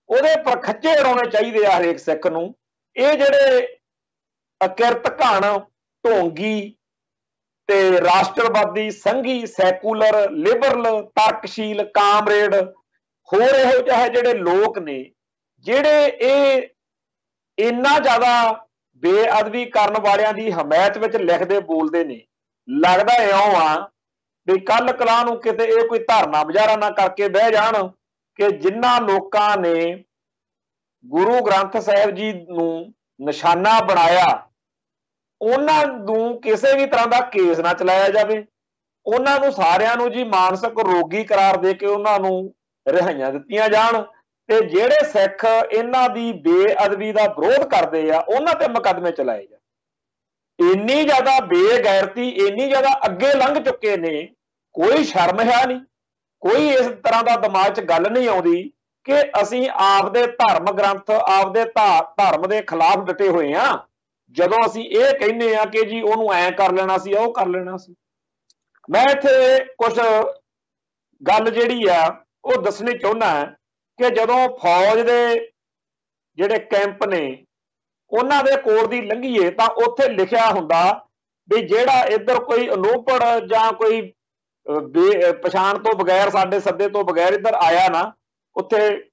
ਉਹਦੇ ਪਰ ਖੱਚੇ ਉਡਾਉਣੇ ਚਾਹੀਦੇ ਆ ਹਰੇਕ ਸਿੱਖ ਨੂੰ। ਇਹ ਜਿਹੜੇ ਅਕਿਰਤ ਘਣ, ਢੋਂਗੀ ਤੇ ਰਾਸ਼ਟਰਵਾਦੀ, ਸੰਘੀ, ਸੈਕੂਲਰ, ਲਿਬਰਲ, ਤਰਕਸ਼ੀਲ, ਕਾਮਰੇਡ, ਹੋਰ ਇਹੋ ਜਿਹੇ ਜਿਹੜੇ ਲੋਕ ਨੇ ਜਿਹੜੇ ਇਹ ਇੰਨਾ ਜ਼ਿਆਦਾ ਬੇਅਦਬੀ ਕਰਨ ਵਾਲਿਆਂ ਦੀ ਹਮਾਇਤ ਵਿੱਚ ਲਿਖਦੇ ਬੋਲਦੇ ਨੇ, ਲੱਗਦਾ ਇਉਂ ਆ ਵੀ ਕੱਲ ਕਲਾਂ ਨੂੰ ਕਿਤੇ ਇਹ ਕੋਈ ਧਰਨਾ ਮੁਜ਼ਾਹਰਾ ਨਾ ਕਰਕੇ ਬਹਿ ਜਾਣ ਕਿ ਜਿਨ੍ਹਾਂ ਲੋਕਾਂ ਨੇ ਗੁਰੂ ਗ੍ਰੰਥ ਸਾਹਿਬ ਜੀ ਨੂੰ ਨਿਸ਼ਾਨਾ ਬਣਾਇਆ ਉਹਨਾਂ ਨੂੰ ਕਿਸੇ ਵੀ ਤਰ੍ਹਾਂ ਦਾ ਕੇਸ ਨਾ ਚਲਾਇਆ ਜਾਵੇ, ਉਹਨਾਂ ਨੂੰ ਸਾਰਿਆਂ ਨੂੰ ਜੀ ਮਾਨਸਿਕ ਰੋਗੀ ਕਰਾਰ ਦੇ ਕੇ ਉਹਨਾਂ ਨੂੰ ਰਿਹਾਈਆਂ ਦਿੱਤੀਆਂ ਜਾਣ, ਤੇ ਜਿਹੜੇ ਸਿੱਖ ਇਹਨਾਂ ਦੀ ਬੇਅਦਬੀ ਦਾ ਵਿਰੋਧ ਕਰਦੇ ਆ ਉਹਨਾਂ ਤੇ ਮੁਕੱਦਮੇ ਚਲਾਏ ਜਾਣ। ਇੰਨੀ ਜ਼ਿਆਦਾ ਬੇਗੈਰਤੀ, ਇੰਨੀ ਜ਼ਿਆਦਾ ਅੱਗੇ ਲੰਘ ਚੁੱਕੇ ਨੇ, ਕੋਈ ਸ਼ਰਮ ਹੈ ਨਹੀਂ, ਕੋਈ ਇਸ ਤਰ੍ਹਾਂ ਦਾ ਦਿਮਾਗ 'ਚ ਗੱਲ ਨਹੀਂ ਆਉਂਦੀ ਕਿ ਅਸੀਂ ਆਪਦੇ ਧਰਮ ਗ੍ਰੰਥ, ਆਪਦੇ ਧਰਮ ਦੇ ਖਿਲਾਫ ਡਟੇ ਹੋਏ ਆ ਜਦੋਂ ਅਸੀਂ ਇਹ ਕਹਿੰਦੇ ਆ ਕਿ ਜੀ ਉਹਨੂੰ ਐਂ ਕਰ ਲੈਣਾ ਸੀ, ਉਹ ਕਰ ਲੈਣਾ ਸੀ। ਮੈਂ ਇੱਥੇ ਕੁਝ ਗੱਲ ਜਿਹੜੀ ਆ ਉਹ ਦੱਸਣੀ ਚਾਹੁੰਦਾ ਕਿ ਜਦੋਂ ਫੌਜ ਦੇ ਜਿਹੜੇ ਕੈਂਪ ਨੇ ਉਹਨਾਂ ਦੇ ਕੋਲ ਦੀ ਲੰਘੀਏ ਤਾਂ ਉੱਥੇ ਲਿਖਿਆ ਹੁੰਦਾ ਵੀ ਜਿਹੜਾ ਇੱਧਰ ਕੋਈ ਅਨੋਪੜ ਜਾਂ ਕੋਈ ਪਛਾਣ ਤੋਂ ਬਗੈਰ, ਸਾਡੇ ਸੱਦੇ ਤੋਂ ਬਗੈਰ ਇੱਧਰ ਆਇਆ ਨਾ, ਉੱਥੇ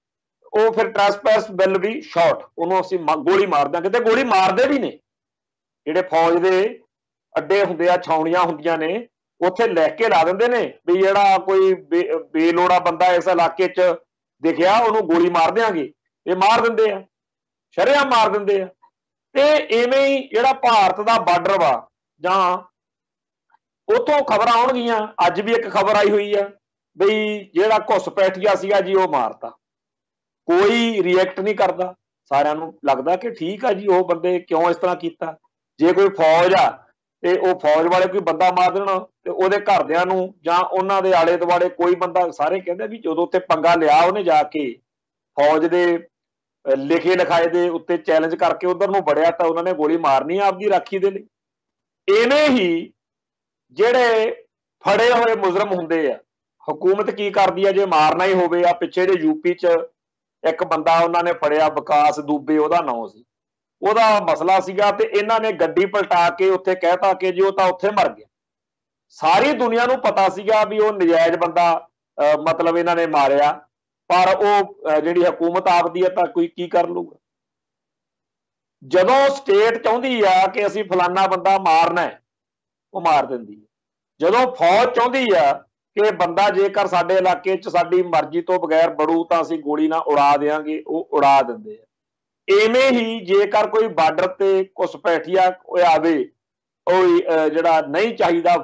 ਉਹ ਫਿਰ ਟ੍ਰੈਸਪੈਸ ਬਿੱਲ ਵੀ ਸ਼ਾਰਟ, ਉਹਨੂੰ ਅਸੀਂ ਗੋਲੀ ਮਾਰ ਦਿਆਂਗੇ। ਤੇ ਗੋਲੀ ਮਾਰਦੇ ਵੀ ਨੇ, ਜਿਹੜੇ ਫੌਜ ਦੇ ਅੱਡੇ ਹੁੰਦੇ ਆ, ਛਾਉਣੀਆਂ ਹੁੰਦੀਆਂ ਨੇ, ਉੱਥੇ ਲਿਖ ਕੇ ਲਾ ਦਿੰਦੇ ਨੇ ਵੀ ਜਿਹੜਾ ਕੋਈ ਬੇਲੋੜਾ ਬੰਦਾ ਇਸ ਇਲਾਕੇ 'ਚ ਦਿਖਿਆ ਉਹਨੂੰ ਗੋਲੀ ਮਾਰ ਦਿਆਂਗੇ। ਇਹ ਮਾਰ ਦਿੰਦੇ ਆ, ਸ਼ਰੇਆਮ ਮਾਰ ਦਿੰਦੇ ਆ। ਤੇ ਇਵੇਂ ਹੀ ਜਿਹੜਾ ਭਾਰਤ ਦਾ ਬਾਰਡਰ ਵਾ, ਜਾਂ ਉੱਥੋਂ ਖਬਰਾਂ ਆਉਣਗੀਆਂ, ਅੱਜ ਵੀ ਇੱਕ ਖਬਰ ਆਈ ਹੋਈ ਆ ਬਈ ਜਿਹੜਾ ਘੁਸਪੈਠੀਆ ਸੀਗਾ ਜੀ ਉਹ ਮਾਰਤਾ, ਕੋਈ ਰਿਐਕਟ ਨਹੀਂ ਕਰਦਾ। ਸਾਰਿਆਂ ਨੂੰ ਲੱਗਦਾ ਕਿ ਠੀਕ ਆ ਜੀ, ਉਹ ਬੰਦੇ ਕਿਉਂ ਇਸ ਤਰ੍ਹਾਂ ਕੀਤਾ। ਜੇ ਕੋਈ ਫੌਜ ਆ ਤੇ ਉਹ ਫੌਜ ਵਾਲੇ ਕੋਈ ਬੰਦਾ ਮਾਰ ਦੇਣ ਤੇ ਉਹਦੇ ਘਰਦਿਆਂ ਨੂੰ ਜਾਂ ਉਹਨਾਂ ਦੇ ਆਲੇ ਦੁਆਲੇ ਕੋਈ ਬੰਦਾ, ਸਾਰੇ ਕਹਿੰਦੇ ਵੀ ਜਦੋਂ ਉੱਥੇ ਪੰਗਾ ਲਿਆ ਉਹਨੇ ਜਾ ਕੇ ਫੌਜ ਦੇ ਲਿਖੇ ਲਿਖਾਏ ਦੇ ਉੱਤੇ ਚੈਲੰਜ ਕਰਕੇ ਉਧਰ ਨੂੰ ਵੜਿਆ ਤਾਂ ਉਹਨਾਂ ਨੇ ਗੋਲੀ ਮਾਰਨੀ ਆਪਦੀ ਰਾਖੀ ਦੇ ਲਈ। ਇਵੇਂ ਹੀ ਜਿਹੜੇ ਫੜੇ ਹੋਏ ਮੁਜਰਮ ਹੁੰਦੇ ਆ, ਹਕੂਮਤ ਕੀ ਕਰਦੀ ਆ ਜੇ ਮਾਰਨਾ ਹੀ ਹੋਵੇ। ਆ ਪਿੱਛੇ ਜੇ ਯੂਪੀ 'ਚ ਇੱਕ ਬੰਦਾ ਉਹਨਾਂ ਨੇ ਫੜਿਆ, ਵਿਕਾਸ ਦੁਬੇ ਉਹਦਾ ਨਾਂ ਸੀ, ਉਹਦਾ ਮਸਲਾ ਸੀਗਾ, ਤੇ ਇਹਨਾਂ ਨੇ ਗੱਡੀ ਪਲਟਾ ਕੇ ਉੱਥੇ ਕਹਿਤਾ ਕਿ ਜੀ ਉਹ ਤਾਂ ਉੱਥੇ ਮਰ ਗਿਆ। ਸਾਰੀ ਦੁਨੀਆ ਨੂੰ ਪਤਾ ਸੀਗਾ ਵੀ ਉਹ ਨਜਾਇਜ਼ ਬੰਦਾ ਮਤਲਬ ਇਹਨਾਂ ਨੇ ਮਾਰਿਆ, ਪਰ ਉਹ ਜਿਹੜੀ ਹਕੂਮਤ ਆਪਦੀ ਆ ਤਾਂ ਕੋਈ ਕੀ ਕਰ ਲੂਗਾ। ਜਦੋਂ ਸਟੇਟ ਚਾਹੁੰਦੀ ਆ ਕਿ ਅਸੀਂ ਫਲਾਨਾ ਬੰਦਾ ਮਾਰਨਾ, ਉਹ ਮਾਰ ਦਿੰਦੀ ਹੈ। ਜਦੋਂ ਫੌਜ ਚਾਹੁੰਦੀ ਆ ਕਿ ਬੰਦਾ ਜੇਕਰ ਸਾਡੇ ਇਲਾਕੇ 'ਚ ਸਾਡੀ ਮਰਜ਼ੀ ਤੋਂ ਬਗੈਰ ਵੜੂ ਤਾਂ ਅਸੀਂ ਗੋਲੀ ਨਾਲ ਉਡਾ ਦੇਵਾਂਗੇ, ਉਹ ਉਡਾ ਦਿੰਦੇ ਆ। ਇਵੇਂ ਹੀ ਜੇਕਰ ਕੋਈ ਬਾਰਡਰ ਤੇ ਘੁਸਪੈਠੀਆ ਆਵੇ, ਉਹ ਜਿਹੜਾ ਨਹੀਂ ਚਾਹੀਦਾ,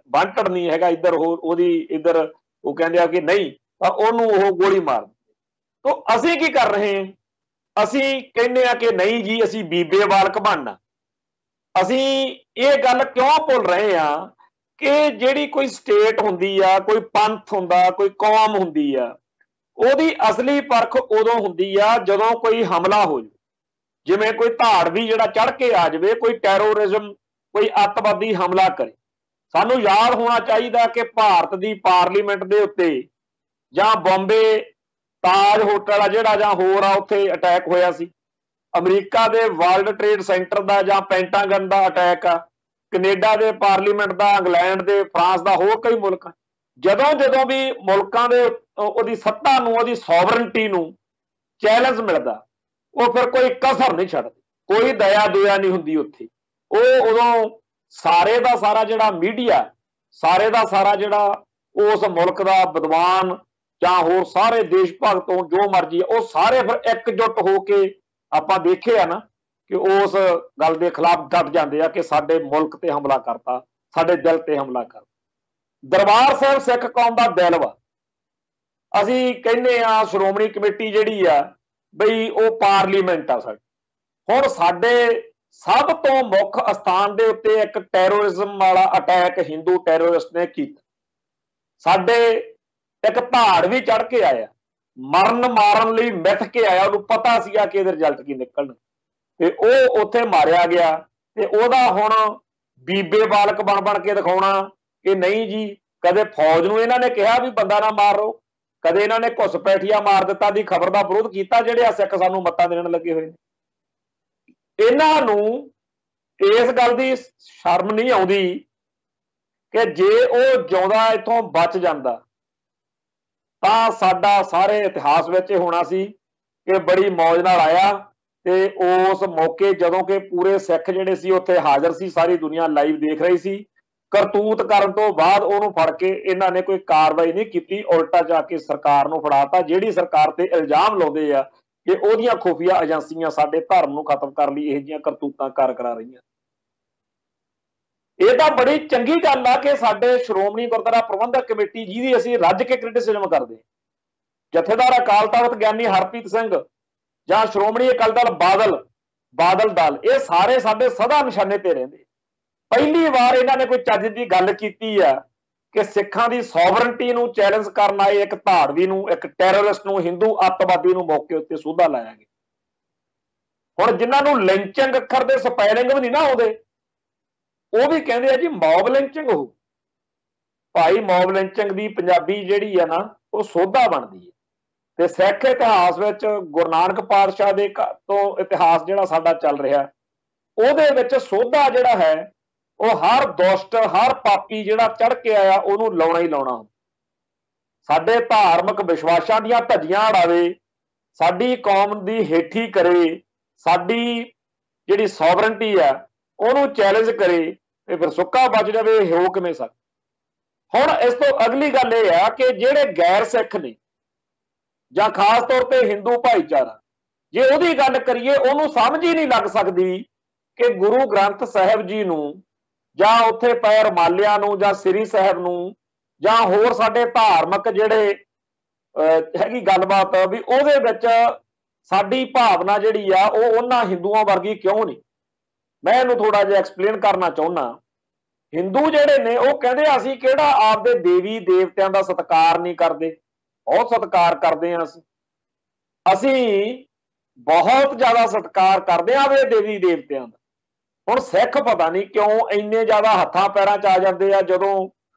ਵਾਂਟਡ ਨਹੀਂ ਹੈਗਾ ਇੱਧਰ, ਉਹਦੀ ਇੱਧਰ ਉਹ ਕਹਿੰਦੇ ਆ ਕਿ ਨਹੀਂ, ਤਾਂ ਉਹਨੂੰ ਉਹ ਗੋਲੀ ਮਾਰ ਦਿੰਦੇ। ਤਾਂ ਅਸੀਂ ਕੀ ਕਰ ਰਹੇ ਹਾਂ? ਅਸੀਂ ਕਹਿੰਦੇ ਆ ਕਿ ਨਹੀਂ ਜੀ ਅਸੀਂ ਬੀਬੇਵਾਲ ਘਮੰਡ। ਅਸੀਂ ਇਹ ਗੱਲ ਕਿਉਂ ਭੁੱਲ ਰਹੇ ਹਾਂ ਕਿ ਜਿਹੜੀ ਕੋਈ ਸਟੇਟ ਹੁੰਦੀ ਆ, ਕੋਈ ਪੰਥ ਹੁੰਦਾ, ਕੋਈ ਕੌਮ ਹੁੰਦੀ ਆ, ਉਹਦੀ ਅਸਲੀ ਪਰਖ ਉਦੋਂ ਹੁੰਦੀ ਆ ਜਦੋਂ ਕੋਈ ਹਮਲਾ ਹੋ ਜਾਵੇ। ਜਿਵੇਂ ਕੋਈ ਧਾੜਵੀ ਜਿਹੜਾ ਚੜ ਕੇ ਆ ਜਾਵੇ, ਕੋਈ ਟੈਰੋਰਿਜ਼ਮ, ਕੋਈ ਅੱਤਵਾਦੀ ਹਮਲਾ ਕਰੇ। ਸਾਨੂੰ ਯਾਦ ਹੋਣਾ ਚਾਹੀਦਾ ਕਿ ਭਾਰਤ ਦੀ ਪਾਰਲੀਮੈਂਟ ਦੇ ਉੱਤੇ ਜਾਂ ਬੰਬੇ ਤਾਜ ਹੋਟਲ ਆ ਜਿਹੜਾ ਜਾਂ ਹੋਰ ਆ, ਉੱਥੇ ਅਟੈਕ ਹੋਇਆ ਸੀ। ਅਮਰੀਕਾ ਦੇ ਵਰਲਡ ਟ੍ਰੇਡ ਸੈਂਟਰ ਦਾ ਜਾਂ ਪੈਂਟਾਗਨ ਦਾ ਅਟੈਕ ਆ, ਕੈਨੇਡਾ ਦੇ ਪਾਰਲੀਮੈਂਟ ਦਾ, ਇੰਗਲੈਂਡ ਦੇ, ਫਰਾਂਸ ਦਾ, ਹੋਰ ਕਈ ਮੁਲਕ। ਜਦੋਂ ਵੀ ਮੁਲਕਾਂ ਦੇ ਉਹਦੀ ਸੱਤਾ ਨੂੰ, ਉਹਦੀ ਸੋਵਰਨਟੀ ਨੂੰ ਚੈਲੰਜ ਮਿਲਦਾ, ਉਹ ਫਿਰ ਕੋਈ ਕਸਰ ਨਹੀਂ ਛੱਡਦੇ, ਕੋਈ ਦਇਆ ਦੁਆ ਨਹੀਂ ਹੁੰਦੀ ਉੱਥੇ। ਉਹ ਉਦੋਂ ਸਾਰੇ ਦਾ ਸਾਰਾ ਜਿਹੜਾ ਮੀਡੀਆ, ਸਾਰੇ ਦਾ ਸਾਰਾ ਜਿਹੜਾ ਉਸ ਮੁਲਕ ਦਾ ਵਿਦਵਾਨ ਜਾਂ ਹੋਰ ਸਾਰੇ ਦੇਸ਼ ਭਗਤ ਤੋਂ ਜੋ ਮਰਜੀ, ਉਹ ਸਾਰੇ ਫਿਰ ਇਕਜੁੱਟ ਹੋ ਕੇ ਆਪਾਂ ਦੇਖੇ ਆ ਨਾ ਕਿ ਉਸ ਗੱਲ ਦੇ ਖਿਲਾਫ ਡਟ ਜਾਂਦੇ ਆ ਕਿ ਸਾਡੇ ਮੁਲਕ ਤੇ ਹਮਲਾ ਕਰਤਾ, ਸਾਡੇ ਦਿਲ ਤੇ ਹਮਲਾ ਕਰਤਾ। ਦਰਬਾਰ ਸਾਹਿਬ ਸਿੱਖ ਕੌਮ ਦਾ ਦਿਲ ਵਾ। ਅਸੀਂ ਕਹਿੰਦੇ ਆ ਸ਼੍ਰੋਮਣੀ ਕਮੇਟੀ ਜਿਹੜੀ ਆ ਬਈ ਉਹ ਪਾਰਲੀਮੈਂਟ ਆ ਸਾਡੀ। ਹੁਣ ਸਾਡੇ ਸਭ ਤੋਂ ਮੁੱਖ ਅਸਥਾਨ ਦੇ ਉੱਤੇ ਇੱਕ ਟੈਰੋਰਿਜ਼ਮ ਵਾਲਾ ਅਟੈਕ ਹਿੰਦੂ ਟੈਰੋਰਿਸਟ ਨੇ ਕੀਤਾ। ਸਾਡੇ ਇੱਕ ਧਾੜ ਵੀ ਚੜ ਕੇ ਆਇਆ, ਮਰਨ ਮਾਰਨ ਲਈ ਮਿੱਥ ਕੇ ਆਇਆ, ਉਹਨੂੰ ਪਤਾ ਸੀਗਾ ਕਿ ਇਹਦੇ ਰਿਜ਼ਲਟ ਕੀ ਨਿਕਲਣ, ਤੇ ਉਹ ਉੱਥੇ ਮਾਰਿਆ ਗਿਆ। ਤੇ ਉਹਦਾ ਹੁਣ ਬੀਬੇ ਬਾਲਕ ਬਣ ਕੇ ਦਿਖਾਉਣਾ ਕਿ ਨਹੀਂ ਜੀ, ਕਦੇ ਫੌਜ ਨੂੰ ਇਹਨਾਂ ਨੇ ਕਿਹਾ ਵੀ ਬੰਦਾ ਨਾ ਮਾਰੋ, ਕਦੇ ਇਹਨਾਂ ਨੇ ਘੁਸਪੈਠੀਆ ਮਾਰ ਦਿੱਤਾ ਦੀ ਖਬਰ ਦਾ ਵਿਰੋਧ ਕੀਤਾ, ਜਿਹੜੇ ਆ ਸਿੱਖ ਸਾਨੂੰ ਮੱਤਾਂ ਦੇਣ ਲੱਗੇ ਹੋਏ ਨੇ। ਇਹਨਾਂ ਨੂੰ ਇਸ ਗੱਲ ਦੀ ਸ਼ਰਮ ਨਹੀਂ ਆਉਂਦੀ ਕਿ ਜੇ ਉਹ ਜਿਉਂਦਾ ਇੱਥੋਂ ਬਚ ਜਾਂਦਾ ਤਾਂ ਸਾਡਾ ਸਾਰੇ ਇਤਿਹਾਸ ਵਿੱਚ ਇਹ ਹੋਣਾ ਸੀ ਕਿ ਬੜੀ ਮੌਜ ਨਾਲ ਆਇਆ। ਤੇ ਉਸ ਮੌਕੇ ਜਦੋਂ ਕਿ ਪੂਰੇ ਸਿੱਖ ਜਿਹੜੇ ਸੀ ਉੱਥੇ ਹਾਜ਼ਰ ਸੀ, ਸਾਰੀ ਦੁਨੀਆ ਲਾਈਵ ਦੇਖ ਰਹੀ ਸੀ, ਕਰਤੂਤ ਕਰਨ ਤੋਂ ਬਾਅਦ ਉਹਨੂੰ ਫੜ ਕੇ ਇਹਨਾਂ ਨੇ ਕੋਈ ਕਾਰਵਾਈ ਨਹੀਂ ਕੀਤੀ, ਉਲਟਾ ਜਾ ਕੇ ਸਰਕਾਰ ਨੂੰ ਫੜਾਤਾ, ਜਿਹੜੀ ਸਰਕਾਰ ਤੇ ਇਲਜ਼ਾਮ ਲਾਉਂਦੇ ਆ ਕਿ ਉਹਦੀਆਂ ਖੁਫੀਆ ਏਜੰਸੀਆਂ ਸਾਡੇ ਧਰਮ ਨੂੰ ਖਤਮ ਕਰਨ ਲਈ ਇਹੋ ਜਿਹੀਆਂ ਕਰਤੂਤਾਂ ਕਰਾ ਰਹੀਆਂ। ਇਹ ਤਾਂ ਬੜੀ ਚੰਗੀ ਗੱਲ ਆ ਕਿ ਸਾਡੇ ਸ਼੍ਰੋਮਣੀ ਗੁਰਦੁਆਰਾ ਪ੍ਰਬੰਧਕ ਕਮੇਟੀ, ਜਿਹਦੀ ਅਸੀਂ ਰੱਜ ਕੇ ਕ੍ਰਿਟਿਸਿਜ਼ਮ ਕਰਦੇ, ਜਥੇਦਾਰ ਅਕਾਲ ਤਖਤ ਗਿਆਨੀ ਹਰਪ੍ਰੀਤ ਸਿੰਘ ਜਾਂ ਸ਼੍ਰੋਮਣੀ ਅਕਾਲੀ ਦਲ ਬਾਦਲ ਦਲ, ਇਹ ਸਾਰੇ ਸਾਡੇ ਸਦਾ ਨਿਸ਼ਾਨੇ ਤੇ ਰਹਿੰਦੇ। ਪਹਿਲੀ ਵਾਰ ਇਹਨਾਂ ਨੇ ਕੋਈ ਚੱਜ ਦੀ ਗੱਲ ਕੀਤੀ ਆ ਕਿ ਸਿੱਖਾਂ ਦੀ ਸੋਵਰਨਟੀ ਨੂੰ ਚੈਲੰਜ ਕਰਨ ਆਏ ਇੱਕ ਧਾੜਵੀ ਨੂੰ, ਇੱਕ ਟੈਰਰਿਸਟ ਨੂੰ, ਹਿੰਦੂ ਅੱਤਵਾਦੀ ਨੂੰ ਮੌਕੇ ਉੱਤੇ ਸੋਧਾ ਲਾਇਆ ਗਿਆ। ਹੁਣ ਜਿਨ੍ਹਾਂ ਨੂੰ ਲਿੰਚਿੰਗ ਅੱਖਰ ਦੇ ਸਪੈਲਿੰਗ ਵੀ ਨਹੀਂ ਨਾ ਆਉਂਦੇ, ਉਹ ਵੀ ਕਹਿੰਦੇ ਆ ਜੀ ਮੌਬ ਲਿੰਚਿੰਗ ਹੋ। ਭਾਈ ਮੌਬ ਲਿੰਚਿੰਗ ਦੀ ਪੰਜਾਬੀ ਜਿਹੜੀ ਆ ਨਾ ਉਹ ਸੋਧਾ ਬਣਦੀ ਹੈ। ਤੇ ਸਿੱਖ ਇਤਿਹਾਸ ਵਿੱਚ ਗੁਰੂ ਨਾਨਕ ਪਾਤਸ਼ਾਹ ਦੇ ਤੋਂ ਇਤਿਹਾਸ ਜਿਹੜਾ ਸਾਡਾ ਚੱਲ ਰਿਹਾ, ਉਹਦੇ ਵਿੱਚ ਸੋਧਾ ਜਿਹੜਾ ਹੈ ਉਹ ਹਰ ਦੁਸ਼ਟ, ਹਰ ਪਾਪੀ ਜਿਹੜਾ ਚੜ ਕੇ ਆਇਆ ਉਹਨੂੰ ਲਾਉਣਾ ਹੀ ਲਾਉਣਾ। ਸਾਡੇ ਧਾਰਮਿਕ ਵਿਸ਼ਵਾਸਾਂ ਦੀਆਂ ਧੱਜੀਆਂ ਉਡਾਵੇ, ਸਾਡੀ ਕੌਮ ਦੀ ਹੇਠੀ ਕਰੇ, ਸਾਡੀ ਜਿਹੜੀ ਸੋਵਰਨਟੀ ਆ ਉਹਨੂੰ ਚੈਲੰਜ ਕਰੇ, ਤੇ ਫਿਰ ਸੁੱਕਾ ਬਚ ਜਾਵੇ, ਹੋ ਕਿਵੇਂ ਸਕਦਾ। ਹੁਣ ਇਸ ਤੋਂ ਅਗਲੀ ਗੱਲ ਇਹ ਆ ਕਿ ਜਿਹੜੇ ਗੈਰ ਸਿੱਖ ਨੇ ਜਾਂ ਖਾਸ ਤੌਰ ਤੇ ਹਿੰਦੂ ਭਾਈਚਾਰਾ, ਜੇ ਉਹਦੀ ਗੱਲ ਕਰੀਏ, ਉਹਨੂੰ ਸਮਝ ਹੀ ਨਹੀਂ ਲੱਗ ਸਕਦੀ ਕਿ ਗੁਰੂ ਗ੍ਰੰਥ ਸਾਹਿਬ ਜੀ ਨੂੰ ਜਾਂ ਉੱਥੇ ਪਏ ਰੁਮਾਲਿਆਂ ਨੂੰ ਜਾਂ ਸ੍ਰੀ ਸਾਹਿਬ ਨੂੰ ਜਾਂ ਹੋਰ ਸਾਡੇ ਧਾਰਮਿਕ ਜਿਹੜੇ ਹੈਗੀ ਗੱਲਬਾਤ ਵੀ ਉਹਦੇ ਵਿੱਚ ਸਾਡੀ ਭਾਵਨਾ ਜਿਹੜੀ ਆ ਉਹ ਉਹਨਾਂ ਹਿੰਦੂਆਂ ਵਰਗੀ ਕਿਉਂ ਨਹੀਂ। ਮੈਂ ਇਹਨੂੰ ਥੋੜਾ ਜਿਹਾ ਐਕਸਪਲੇਨ ਕਰਨਾ ਚਾਹੁੰਦਾ। ਹਿੰਦੂ ਜਿਹੜੇ ਨੇ ਉਹ ਕਹਿੰਦੇ ਅਸੀਂ ਕਿਹੜਾ ਆਪਦੇ ਦੇਵੀ ਦੇਵਤਿਆਂ ਦਾ ਸਤਿਕਾਰ ਨਹੀਂ ਕਰਦੇ, ਬਹੁਤ ਸਤਿਕਾਰ ਕਰਦੇ ਹਾਂ। ਅਸੀਂ ਬਹੁਤ ਜ਼ਿਆਦਾ ਸਤਿਕਾਰ ਕਰਦੇ ਹਾਂ ਆਪਦੇ ਦੇਵੀ ਦੇਵਤਿਆਂ ਦਾ। ਹੁਣ ਸਿੱਖ ਪਤਾ ਨਹੀਂ ਕਿਉਂ ਇੰਨੇ ਜ਼ਿਆਦਾ ਹੱਥਾਂ ਪੈਰਾਂ 'ਚ ਆ ਜਾਂਦੇ ਆ ਜਦੋਂ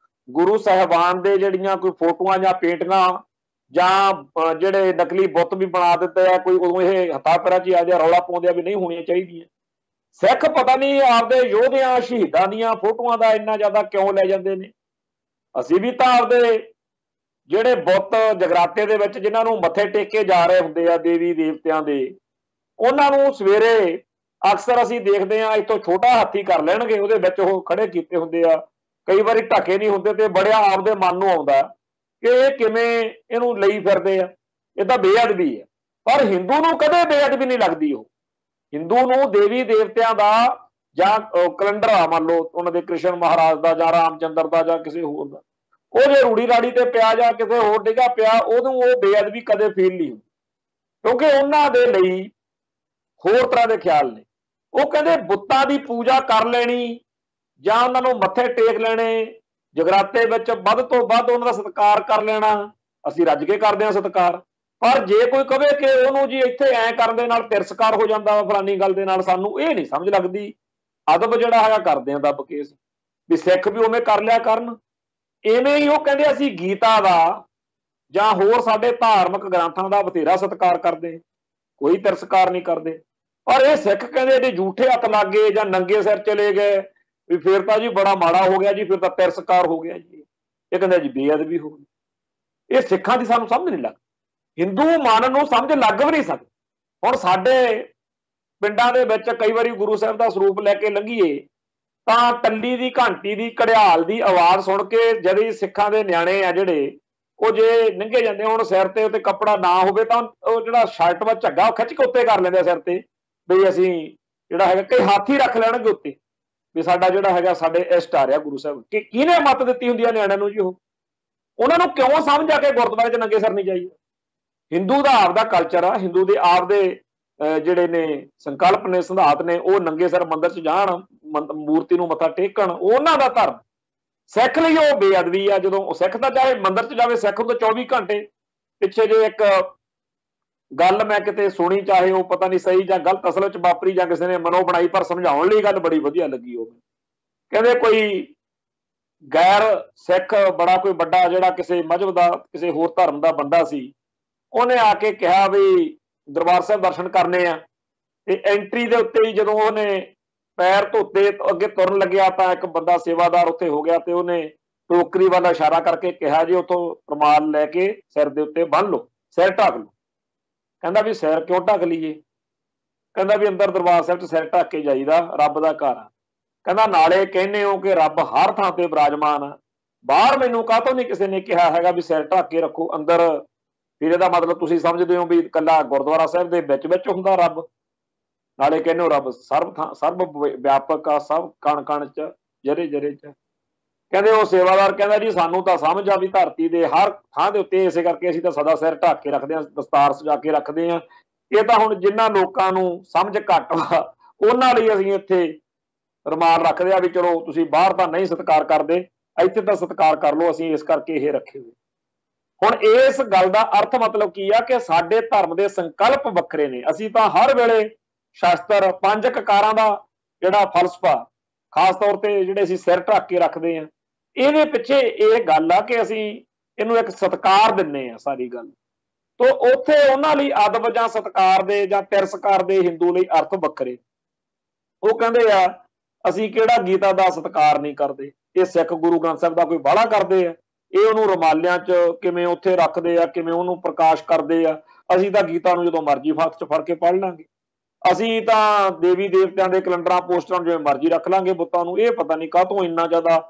ਗੁਰੂ ਸਾਹਿਬਾਨ ਦੇ ਜਿਹੜੀਆਂ ਕੋਈ ਫੋਟੋਆਂ ਜਾਂ ਪੇਂਟਿੰਗਾਂ ਜਾਂ ਜਿਹੜੇ ਨਕਲੀ ਬੁੱਤ ਵੀ ਬਣਾ ਦਿੱਤੇ ਆ ਕੋਈ, ਉਦੋਂ ਇਹ ਹੱਥਾਂ ਪੈਰਾਂ 'ਚ ਆ ਜਾ ਰੌਲਾ ਪਾਉਂਦੇ ਆ ਵੀ ਨਹੀਂ ਹੋਣੀਆਂ ਚਾਹੀਦੀਆਂ। ਸਿੱਖ ਪਤਾ ਨਹੀਂ ਆਪਦੇ ਯੋਧਿਆਂ ਸ਼ਹੀਦਾਂ ਦੀਆਂ ਫੋਟੋਆਂ ਦਾ ਇੰਨਾ ਜ਼ਿਆਦਾ ਕਿਉਂ ਲੈ ਜਾਂਦੇ ਨੇ। ਅਸੀਂ ਵੀ ਤਾਂ ਆਪਦੇ ਜਿਹੜੇ ਬੁੱਤ ਜਗਰਾਤੇ ਦੇ ਵਿੱਚ ਜਿਨ੍ਹਾਂ ਨੂੰ ਮੱਥੇ ਟੇਕੇ ਜਾ ਰਹੇ ਹੁੰਦੇ ਆ ਦੇਵੀ ਦੇਵਤਿਆਂ ਦੇ, ਉਹਨਾਂ ਨੂੰ ਸਵੇਰੇ ਅਕਸਰ ਅਸੀਂ ਦੇਖਦੇ ਹਾਂ ਇੱਥੋਂ ਛੋਟਾ ਹਾਥੀ ਕਰ ਲੈਣਗੇ, ਉਹਦੇ ਵਿੱਚ ਉਹ ਖੜੇ ਕੀਤੇ ਹੁੰਦੇ ਆ, ਕਈ ਵਾਰੀ ਢਕੇ ਨਹੀਂ ਹੁੰਦੇ, ਤੇ ਬੜਿਆ ਆਪਦੇ ਮਨ ਨੂੰ ਆਉਂਦਾ ਕਿ ਇਹ ਕਿਵੇਂ ਇਹਨੂੰ ਲਈ ਫਿਰਦੇ ਆ, ਇਹ ਤਾਂ ਬੇਅਦਬੀ ਹੈ। ਪਰ ਹਿੰਦੂ ਨੂੰ ਕਦੇ ਬੇਅਦਬੀ ਨਹੀਂ ਲੱਗਦੀ। ਉਹ ਹਿੰਦੂ ਨੂੰ ਦੇਵੀ ਦੇਵਤਿਆਂ ਦਾ ਜਾਂ ਕੈਲੰਡਰ ਆ ਮੰਨ ਲਓ ਉਹਨਾਂ ਦੇ ਕ੍ਰਿਸ਼ਨ ਮਹਾਰਾਜ ਦਾ ਜਾਂ ਰਾਮਚੰਦਰ ਦਾ ਜਾਂ ਕਿਸੇ ਹੋਰ ਦਾ, ਉਹ ਜੇ ਰੂੜੀ ਰਾੜੀ ਤੇ ਪਿਆ ਜਾਂ ਕਿਸੇ ਹੋਰ ਡਿੱਗਾ ਪਿਆ, ਉਹਨੂੰ ਉਹ ਬੇਅਦਬੀ ਕਦੇ ਫੀਲ ਨਹੀਂ ਹੁੰਦੀ, ਕਿਉਂਕਿ ਉਹਨਾਂ ਦੇ ਲਈ ਹੋਰ ਤਰ੍ਹਾਂ ਦੇ ਖਿਆਲ ਨੇ। ਉਹ ਕਹਿੰਦੇ ਬੁੱਤਾਂ ਦੀ ਪੂਜਾ ਕਰ ਲੈਣੀ ਜਾਂ ਉਹਨਾਂ ਨੂੰ ਮੱਥੇ ਟੇਕ ਲੈਣੇ, ਜਗਰਾਤੇ ਵਿੱਚ ਵੱਧ ਤੋਂ ਵੱਧ ਉਹਨਾਂ ਦਾ ਸਤਿਕਾਰ ਕਰ ਲੈਣਾ। ਅਸੀਂ ਰੱਜ ਕੇ ਕਰਦੇ ਹਾਂ ਸਤਿਕਾਰ, ਪਰ ਜੇ ਕੋਈ ਕਵੇ ਕਿ ਉਹਨੂੰ ਜੀ ਇੱਥੇ ਐਂ ਕਰਨ ਦੇ ਨਾਲ ਤਿਰਸਕਾਰ ਹੋ ਜਾਂਦਾ ਫਲਾਨੀ ਗੱਲ ਦੇ ਨਾਲ, ਸਾਨੂੰ ਇਹ ਨਹੀਂ ਸਮਝ ਲੱਗਦੀ। ਅਦਬ ਜਿਹੜਾ ਹੈਗਾ ਕਰਦੇ ਹਾਂ ਦੱਬ ਕੇ, ਵੀ ਸਿੱਖ ਵੀ ਉਵੇਂ ਕਰ ਲਿਆ ਕਰਨ। ਇਵੇਂ ਹੀ ਉਹ ਕਹਿੰਦੇ ਅਸੀਂ ਗੀਤਾ ਦਾ ਜਾਂ ਹੋਰ ਸਾਡੇ ਧਾਰਮਿਕ ਗ੍ਰੰਥਾਂ ਦਾ ਬਥੇਰਾ ਸਤਿਕਾਰ ਕਰਦੇ, ਕੋਈ ਤਿਰਸਕਾਰ ਨਹੀਂ ਕਰਦੇ। ਪਰ ਇਹ ਸਿੱਖ ਕਹਿੰਦੇ ਜੇ ਝੂਠੇ ਹੱਥ ਲੱਗ ਗਏ ਜਾਂ ਨੰਗੇ ਸਿਰ ਚਲੇ ਗਏ ਵੀ ਫਿਰ ਤਾਂ ਜੀ ਬੜਾ ਮਾੜਾ ਹੋ ਗਿਆ ਜੀ, ਫਿਰ ਤਾਂ ਤਿਰਸਕਾਰ ਹੋ ਗਿਆ ਜੀ, ਇਹ ਕਹਿੰਦੇ ਜੀ ਬੇਅਦਬੀ ਹੋ ਗਈ। ਇਹ ਸਿੱਖਾਂ ਦੀ ਸਾਨੂੰ ਸਮਝ ਨਹੀਂ ਲੱਗਦੀ, ਹਿੰਦੂ ਮਨ ਨੂੰ ਸਮਝ ਲੱਗ ਵੀ ਨਹੀਂ ਸਕਦੀ। ਹੁਣ ਸਾਡੇ ਪਿੰਡਾਂ ਦੇ ਵਿੱਚ ਕਈ ਵਾਰੀ ਗੁਰੂ ਸਾਹਿਬ ਦਾ ਸਰੂਪ ਲੈ ਕੇ ਲੰਘੀਏ ਤਾਂ ਟੱਲੀ ਦੀ ਘੰਟੀ ਦੀ ਘੜਿਆਲ ਦੀ ਆਵਾਜ਼ ਸੁਣ ਕੇ ਜਦ ਸਿੱਖਾਂ ਦੇ ਨਿਆਣੇ ਆ ਜਿਹੜੇ ਉਹ ਜੇ ਨੰਗੇ ਜਾਂਦੇ ਹੁਣ ਸਿਰ ਤੇ ਉੱਤੇ ਕੱਪੜਾ ਨਾ ਹੋਵੇ ਤਾਂ ਉਹ ਜਿਹੜਾ ਸ਼ਰਟ ਵਾ ਝੱਗਾ ਉਹ ਖਿੱਚ ਕੇ ਉੱਤੇ ਕਰ ਲੈਂਦੇ ਆ ਸਿਰ ਤੇ, ਵੀ ਅਸੀਂ ਜਿਹੜਾ ਹੈਗਾ ਕਈ ਹੱਥ ਹੀ ਰੱਖ ਲੈਣਗੇ ਉੱਤੇ ਵੀ ਸਾਡਾ ਜਿਹੜਾ ਹੈਗਾ ਸਾਡੇ ਇਸ਼ਟ ਆ ਰਿਹਾ ਗੁਰੂ ਸਾਹਿਬ। ਕਿ ਕਿਹਨੇ ਮੱਤ ਦਿੱਤੀ ਹੁੰਦੀ ਆ ਨਿਆਣਿਆਂ ਨੂੰ ਜੀ? ਉਹ ਉਹਨਾਂ ਨੂੰ ਕਿਉਂ ਸਮਝ ਆ ਕੇ ਗੁਰਦੁਆਰੇ 'ਚ ਨੰਗੇ ਸਿਰ ਨਹੀਂ ਜਾਈਏ? ਹਿੰਦੂ ਦਾ ਆਪਦਾ ਕਲਚਰ ਆ, ਹਿੰਦੂ ਦੇ ਆਪਦੇ ਜਿਹੜੇ ਨੇ ਸੰਕਲਪ ਨੇ, ਸਿਧਾਂਤ ਨੇ, ਉਹ ਨੰਗੇ ਸਿਰ ਮੰਦਿਰ 'ਚ ਜਾਣ, ਮੂਰਤੀ ਨੂੰ ਮੱਥਾ ਟੇਕਣ, ਉਹਨਾਂ ਦਾ ਧਰਮ। ਸਿੱਖ ਲਈ ਉਹ ਬੇਅਦਬੀ ਆ ਜਦੋਂ ਉਹ ਸਿੱਖ ਤਾਂ ਚਾਹੇ ਮੰਦਿਰ 'ਚ ਜਾਵੇ, ਸਿੱਖ ਤੋਂ 24 ਘੰਟੇ। ਪਿੱਛੇ ਜੇ ਇੱਕ ਗੱਲ ਮੈਂ ਕਿਤੇ ਸੁਣੀ, ਚਾਹੇ ਉਹ ਪਤਾ ਨਹੀਂ ਸਹੀ ਜਾਂ ਗਲਤ ਅਸਲ ਵਿੱਚ ਵਾਪਰੀ ਜਾਂ ਕਿਸੇ ਨੇ ਮਨੋਂ ਬਣਾਈ, ਪਰ ਸਮਝਾਉਣ ਲਈ ਗੱਲ ਬੜੀ ਵਧੀਆ ਲੱਗੀ। ਉਹ ਕਹਿੰਦੇ ਕੋਈ ਗੈਰ ਸਿੱਖ ਬੜਾ ਕੋਈ ਵੱਡਾ ਜਿਹੜਾ ਕਿਸੇ ਮਜ਼ਹਬ ਦਾ ਕਿਸੇ ਹੋਰ ਧਰਮ ਦਾ ਬੰਦਾ ਸੀ, ਉਹਨੇ ਆ ਕੇ ਕਿਹਾ ਵੀ ਦਰਬਾਰ ਸਾਹਿਬ ਦਰਸ਼ਨ ਕਰਨੇ ਆ, ਤੇ ਐਂਟਰੀ ਦੇ ਉੱਤੇ ਹੀ ਜਦੋਂ ਉਹਨੇ ਪੈਰ ਧੋਤੇ ਅੱਗੇ ਤੁਰਨ ਲੱਗਿਆ ਤਾਂ ਇੱਕ ਬੰਦਾ ਸੇਵਾਦਾਰ ਉੱਥੇ ਹੋ ਗਿਆ, ਤੇ ਉਹਨੇ ਟੋਕਰੀ ਵੱਲ ਇਸ਼ਾਰਾ ਕਰਕੇ ਕਿਹਾ ਜੀ ਉੱਥੋਂ ਰੁਮਾਲ ਲੈ ਕੇ ਸਿਰ ਦੇ ਉੱਤੇ ਬੰਨ੍ਹ ਲਓ, ਸਿਰ ਢੱਕ ਲਓ। ਕਹਿੰਦਾ ਵੀ ਸਿਰ ਕਿਉਂ ਢੱਕ ਲਈਏ? ਕਹਿੰਦਾ ਵੀ ਅੰਦਰ ਦਰਬਾਰ ਸਾਹਿਬ 'ਚ ਸਿਰ ਢੱਕ ਕੇ ਜਾਈਦਾ, ਰੱਬ ਦਾ ਘਰ ਆ। ਕਹਿੰਦਾ ਨਾਲੇ ਕਹਿੰਦੇ ਹੋ ਕਿ ਰੱਬ ਹਰ ਥਾਂ ਤੇ ਬਿਰਾਜਮਾਨ ਆ, ਬਾਹਰ ਮੈਨੂੰ ਕਾਹਤੋਂ ਨਹੀਂ ਕਿਸੇ ਨੇ ਕਿਹਾ ਹੈਗਾ ਵੀ ਸਿਰ ਢੱਕ ਕੇ ਰੱਖੋ ਅੰਦਰ? ਫਿਰ ਇਹਦਾ ਮਤਲਬ ਤੁਸੀਂ ਸਮਝਦੇ ਹੋ ਵੀ ਇਕੱਲਾ ਗੁਰਦੁਆਰਾ ਸਾਹਿਬ ਦੇ ਵਿੱਚ ਹੁੰਦਾ ਰੱਬ? ਨਾਲੇ ਕਹਿੰਦੇ ਹੋ ਰੱਬ ਸਰਬ ਥਾਂ ਸਰਬ ਵਿਆਪਕ ਆ, ਸਭ ਕਣ ਕਣ 'ਚ, ਜਰੇ ਜਰੇ 'ਚ। ਕਹਿੰਦੇ ਉਹ ਸੇਵਾਦਾਰ ਕਹਿੰਦਾ ਜੀ ਸਾਨੂੰ ਤਾਂ ਸਮਝ ਆ ਵੀ ਧਰਤੀ ਦੇ ਹਰ ਥਾਂ ਦੇ ਉੱਤੇ, ਇਸੇ ਕਰਕੇ ਅਸੀਂ ਤਾਂ ਸਦਾ ਸਿਰ ਢੱਕ ਕੇ ਰੱਖਦੇ ਹਾਂ, ਦਸਤਾਰ ਸਜਾ ਕੇ ਰੱਖਦੇ ਹਾਂ। ਇਹ ਤਾਂ ਹੁਣ ਜਿਨ੍ਹਾਂ ਲੋਕਾਂ ਨੂੰ ਸਮਝ ਘੱਟ ਵਾ ਉਹਨਾਂ ਲਈ ਅਸੀਂ ਇੱਥੇ ਰੁਮਾਲ ਰੱਖਦੇ ਆ ਵੀ ਚਲੋ ਤੁਸੀਂ ਬਾਹਰ ਤਾਂ ਨਹੀਂ ਸਤਿਕਾਰ ਕਰਦੇ, ਇੱਥੇ ਤਾਂ ਸਤਿਕਾਰ ਕਰ ਲਓ, ਅਸੀਂ ਇਸ ਕਰਕੇ ਇਹ ਰੱਖੇ ਹੋਏ। ਹੁਣ ਇਸ ਗੱਲ ਦਾ ਅਰਥ ਮਤਲਬ ਕੀ ਆ ਕਿ ਸਾਡੇ ਧਰਮ ਦੇ ਸੰਕਲਪ ਵੱਖਰੇ ਨੇ। ਅਸੀਂ ਤਾਂ ਹਰ ਵੇਲੇ ਸ਼ਾਸਤਰ, ਪੰਜ ਕਕਾਰਾਂ ਦਾ ਜਿਹੜਾ ਫਲਸਫਾ, ਖਾਸ ਤੌਰ ਤੇ ਜਿਹੜੇ ਅਸੀਂ ਸਿਰ ਢੱਕ ਕੇ ਰੱਖਦੇ ਹਾਂ, ਇਹਦੇ ਪਿੱਛੇ ਇਹ ਗੱਲ ਆ ਕਿ ਅਸੀਂ ਇਹਨੂੰ ਇੱਕ ਸਤਿਕਾਰ ਦਿੰਦੇ ਆ ਸਾਰੀ ਗੱਲ। ਤੋ ਉੱਥੇ ਉਹਨਾਂ ਲਈ ਅਦਬ ਜਾਂ ਸਤਿਕਾਰ ਦੇ ਜਾਂ ਤਿਰਸਕਾਰ ਦੇ ਹਿੰਦੂ ਲਈ ਅਰਥ ਵੱਖਰੇ। ਉਹ ਕਹਿੰਦੇ ਆ ਅਸੀਂ ਕਿਹੜਾ ਗੀਤਾ ਦਾ ਸਤਿਕਾਰ ਨਹੀਂ ਕਰਦੇ, ਇਹ ਸਿੱਖ ਗੁਰੂ ਗ੍ਰੰਥ ਸਾਹਿਬ ਦਾ ਕੋਈ ਬਾਹਲਾ ਕਰਦੇ ਆ, ਇਹ ਉਹਨੂੰ ਰੁਮਾਲਿਆਂ 'ਚ ਕਿਵੇਂ ਉੱਥੇ ਰੱਖਦੇ ਆ, ਕਿਵੇਂ ਉਹਨੂੰ ਪ੍ਰਕਾਸ਼ ਕਰਦੇ ਆ। ਅਸੀਂ ਤਾਂ ਗੀਤਾ ਨੂੰ ਜਦੋਂ ਮਰਜ਼ੀ ਹੱਥ 'ਚ ਫੜ ਕੇ ਪੜ੍ਹ ਲਾਂਗੇ, ਅਸੀਂ ਤਾਂ ਦੇਵੀ ਦੇਵਤਿਆਂ ਦੇ ਕੈਲੰਡਰਾਂ ਪੋਸਟਰਾਂ ਨੂੰ ਜਿਵੇਂ ਮਰਜ਼ੀ ਰੱਖ ਲਾਂਗੇ ਬੁੱਤਾਂ ਨੂੰ। ਇਹ ਪਤਾ ਨਹੀਂ ਕਾਹਤੋਂ ਇੰਨਾ ਜ਼ਿਆਦਾ